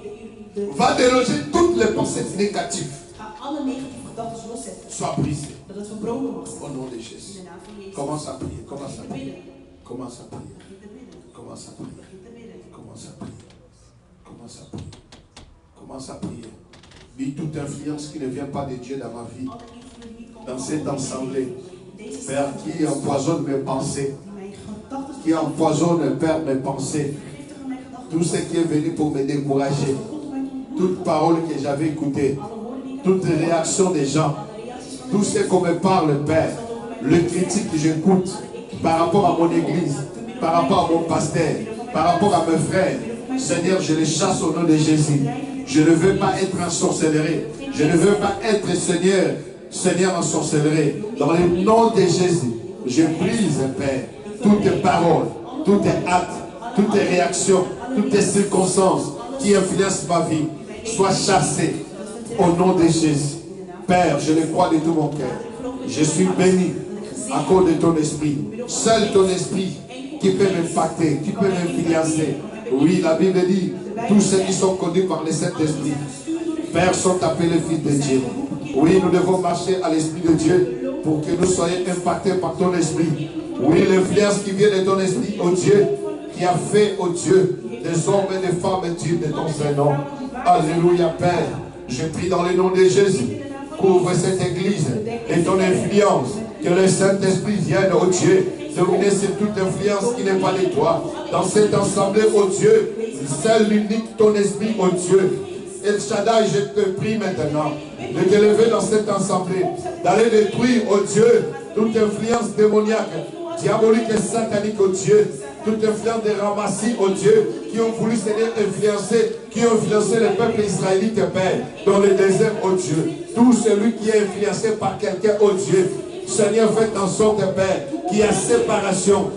Va déloger toutes les pensées négatives. Ga alle negatieve gedachten loszetten. Sois brisé. Dat het verbroken mag zijn. Au nom de In Jésus. de naam van Jezus. Commence à prier. Commence à Begin te prier. bidden. Commence à prier. Begin te bidden. Commence à prier. Begin te bidden. Commence à prier. Commence à prier. Commence à prier. Dis toute influence qui ne vient pas de Dieu dans ma vie. Alle invloeden die niet komen Dans van cette God. assemblée. Deze Père, qui empoisonne mes pensées. die mijn gedachten Qui empoisonne, Père, mes pensées. vergiftigen mijn gedachten. Tout ce qui est venu pour me décourager. God om mij te ontmoedigen. Toute parole que j'avais écoutée. Alle woorden die ik heb Toute gehoord. réaction des gens. Alle reacties van de Tout ce qu'on me parle, Père. Le critique que j'écoute par rapport à mon église, par rapport à mon pasteur, par rapport à mes frères. Seigneur, je les chasse au nom de Jésus. Je ne veux pas être en sorcellerie. Je ne veux pas être, Seigneur, en sorcellerie. Dans le nom de Jésus, je brise, Père, toutes tes paroles, toutes tes actes, toutes tes réactions, toutes tes circonstances qui influencent ma vie. Soient chassées au nom de Jésus. Père, je le crois de tout mon cœur. Je suis béni à cause de ton esprit. Seul ton esprit qui peut m'impacter, qui peut m'influencer. Oui, la Bible dit, tous ceux qui sont conduits par le Saint-Esprit, Père, sont appelés fils de Dieu. Oui, nous devons marcher à l'Esprit de Dieu pour que nous soyons impactés par ton esprit. Oui, l'influence qui vient de ton esprit, oh Dieu, qui a fait, oh Dieu, des hommes et des femmes dignes de ton Saint-Nom. Alléluia, Père. Je prie dans le nom de Jésus. Couvre cette église et ton influence. Que le Saint-Esprit vienne, oh Dieu, dominer sur toute influence qui n'est pas de toi. Dans cette assemblée, oh Dieu, seul l'unique ton esprit, oh Dieu. El Shaddai, je te prie maintenant de te lever dans cette assemblée, d'aller détruire, oh Dieu, toute influence démoniaque, diabolique et satanique, oh Dieu, toute influence des ramassis, oh Dieu, qui ont voulu se influencer, qui ont influencé le peuple israélite, Père, dans le désert, oh Dieu. Tout celui qui est influencé par quelqu'un, oh Dieu, Seigneur, faites en sorte, Père, qu'il y a séparation,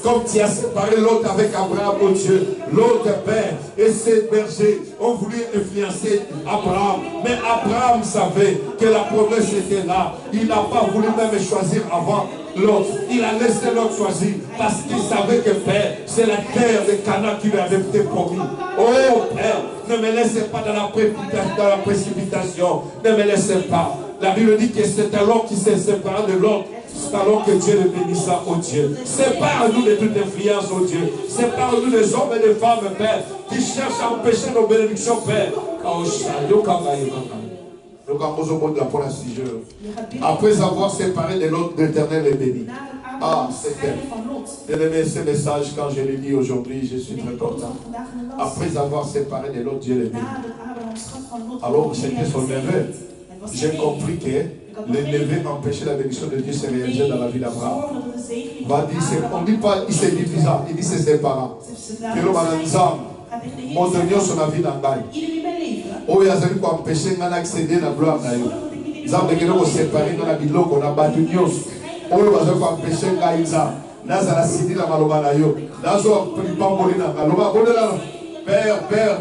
comme tu as séparé l'autre avec Abraham, oh Dieu. L'autre, Père, et ses bergers ont voulu influencer Abraham. Mais Abraham savait que la promesse était là. Il n'a pas voulu même choisir avant l'autre. Il a laissé l'autre choisir parce qu'il savait que, Père, c'est la terre de Canaan qui lui avait été promis. Oh, Père, ne me laissez pas dans la précipitation. Ne me laissez pas. La Bible dit que c'était l'homme qui s'est séparé de l'autre. Allons que Dieu le bénisse, oh Dieu. Sépare-nous de toute influence, oh Dieu. Sépare-nous des hommes et des femmes, Père, qui cherchent à empêcher nos bénédictions, Père. Après avoir séparé de l'autre, l'Éternel est béni. Ah, c'était. J'ai aimé ce message quand je l'ai dit aujourd'hui, je suis très content. Après avoir séparé de l'autre, Dieu l'est béni. Alors c'était son neveu. J'ai compris que le neveu empêchait la bénédiction de Dieu se réaliser dans la vie d'Abraham. On ne dit pas il s'est divisé, il dit c'est ses parents. Mon Dieu, son avis dans le oh, il y a celui qui a empêché d'accéder à la gloire. Ils ont besoin de séparer dans la vie, on a battu Dieu. Oh, il y a celui qui a empêché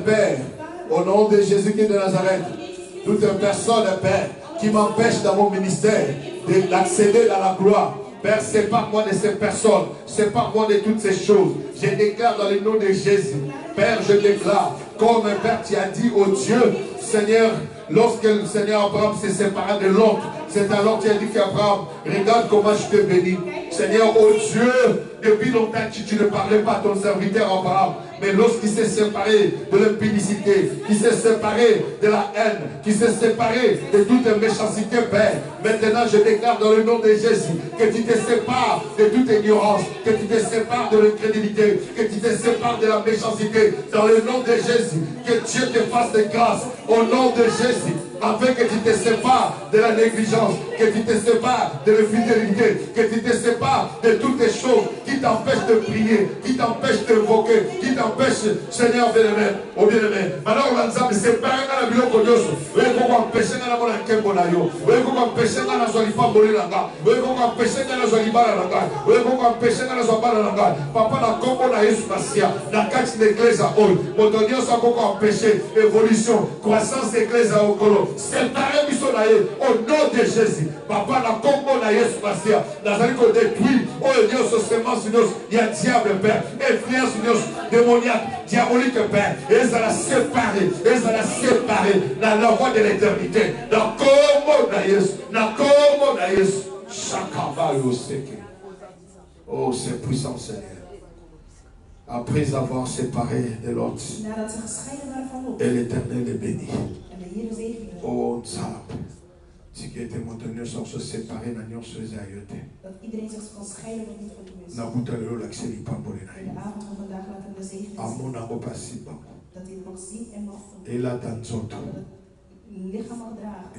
Père, au nom de Jésus-Christ de Nazareth, toute personne, Père, qui m'empêche dans mon ministère d'accéder à la gloire, Père, sépare-moi de ces personnes, sépare-moi de toutes ces choses. Je déclare dans le nom de Jésus, Père, je déclare, comme Père, tu as dit au Dieu, Seigneur, lorsque le Seigneur Abraham s'est séparé de l'autre, c'est alors tu as dit qu'Abraham, regarde comment je te bénis. Seigneur, oh Dieu, depuis longtemps tu ne parlais pas à ton serviteur Abraham, mais lorsqu'il s'est séparé de l'impudicité, qu'il s'est séparé de la haine, qu'il s'est séparé de toute méchanceté, Père, maintenant je déclare dans le nom de Jésus que tu te sépares de toute ignorance, que tu te sépares de l'incrédulité, que tu te sépares de la méchanceté, dans le nom de Jésus, que Dieu te fasse de grâce, au nom de Jésus, afin que tu te sépares de la négligence, que tu te sépares de l'infidélité, que tu te sépares de toutes les choses qui t'empêchent de prier, qui t'empêchent d'invoquer, qui t'empêchent, Seigneur bien-aimé, au bien-aimé. Maintenant, on va nous séparer dans la bio kodioso. Oui, il faut empêcher dans la bonne kembo na yo. Oui, il faut empêcher dans la zolifa bolilanga. Oui, il faut empêcher dans la zolibara langa. Oui, il faut empêcher dans la zolibara langa. Papa na kombo na Yesu Masia, na kati l'église à ol. Motonio sa koko empêcher évolution, croissance d'église à okolo. Séparer biso na ye au nom de Jésus. Papa na kombo na Yesu Masia, nazali ko détruire au Dieu ce semence nous, il y a diable Père, influence nous démoniaque, diabolique Père, et ça l'a séparé, dans la voie de l'éternité. Dans kombo na Yesu, na kombo na Yesu. Chakaba yoseke. Oh, c'est puissant Seigneur. Après avoir séparé de l'autre, et l'Éternel est béni. Oh, ça. Si qui était montagneux sans se séparer, n'ayons se ayoté. N'aboutaleo l'accès du pambolinaï. Amon a repassé. Et là, dans l'autre.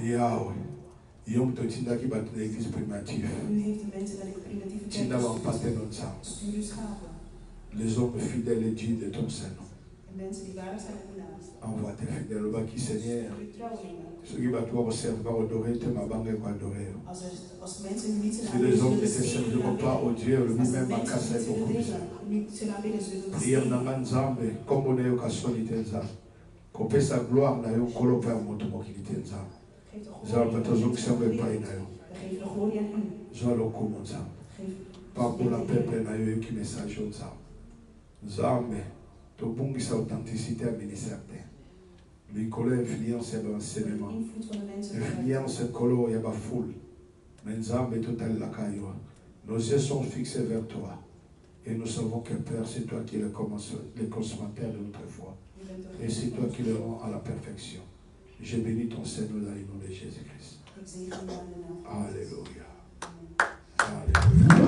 Yahweh. Yom to tinda qui bat l'église primitive. Tinda va passer notre sang. Les hommes fidèles et dignes de ton Seigneur. Envoie tes fidèles au bas qui Seigneur. Ceux qui battent pour servir, adorer, te m'abanguer pour adorer. Si les hommes ne te serviront pas au Dieu, lui-même a cassé pour vous. Prière dans la Nzambe, comme on est au Kassolitenza. Qu'on paie sa gloire, n'a eu qu'on l'opère à mon tomokilitenza. Zalbatozo qui semble pas inayo. Zaloko monza. Pas pour la peuple nayo qui message au Nzambe. Nzambe, to bungi sa authenticité à ministère. L'école influence et l'enseignement. Influence école et la foule. Mais Nzambe est total la caillou. Nos yeux sont fixés vers toi. Et nous savons que Père, c'est toi qui es le consommateur de notre foi. Et c'est toi qui le rends à la perfection. Je bénis ton Seigneur dans le nom de Jésus-Christ. Alléluia. Alléluia.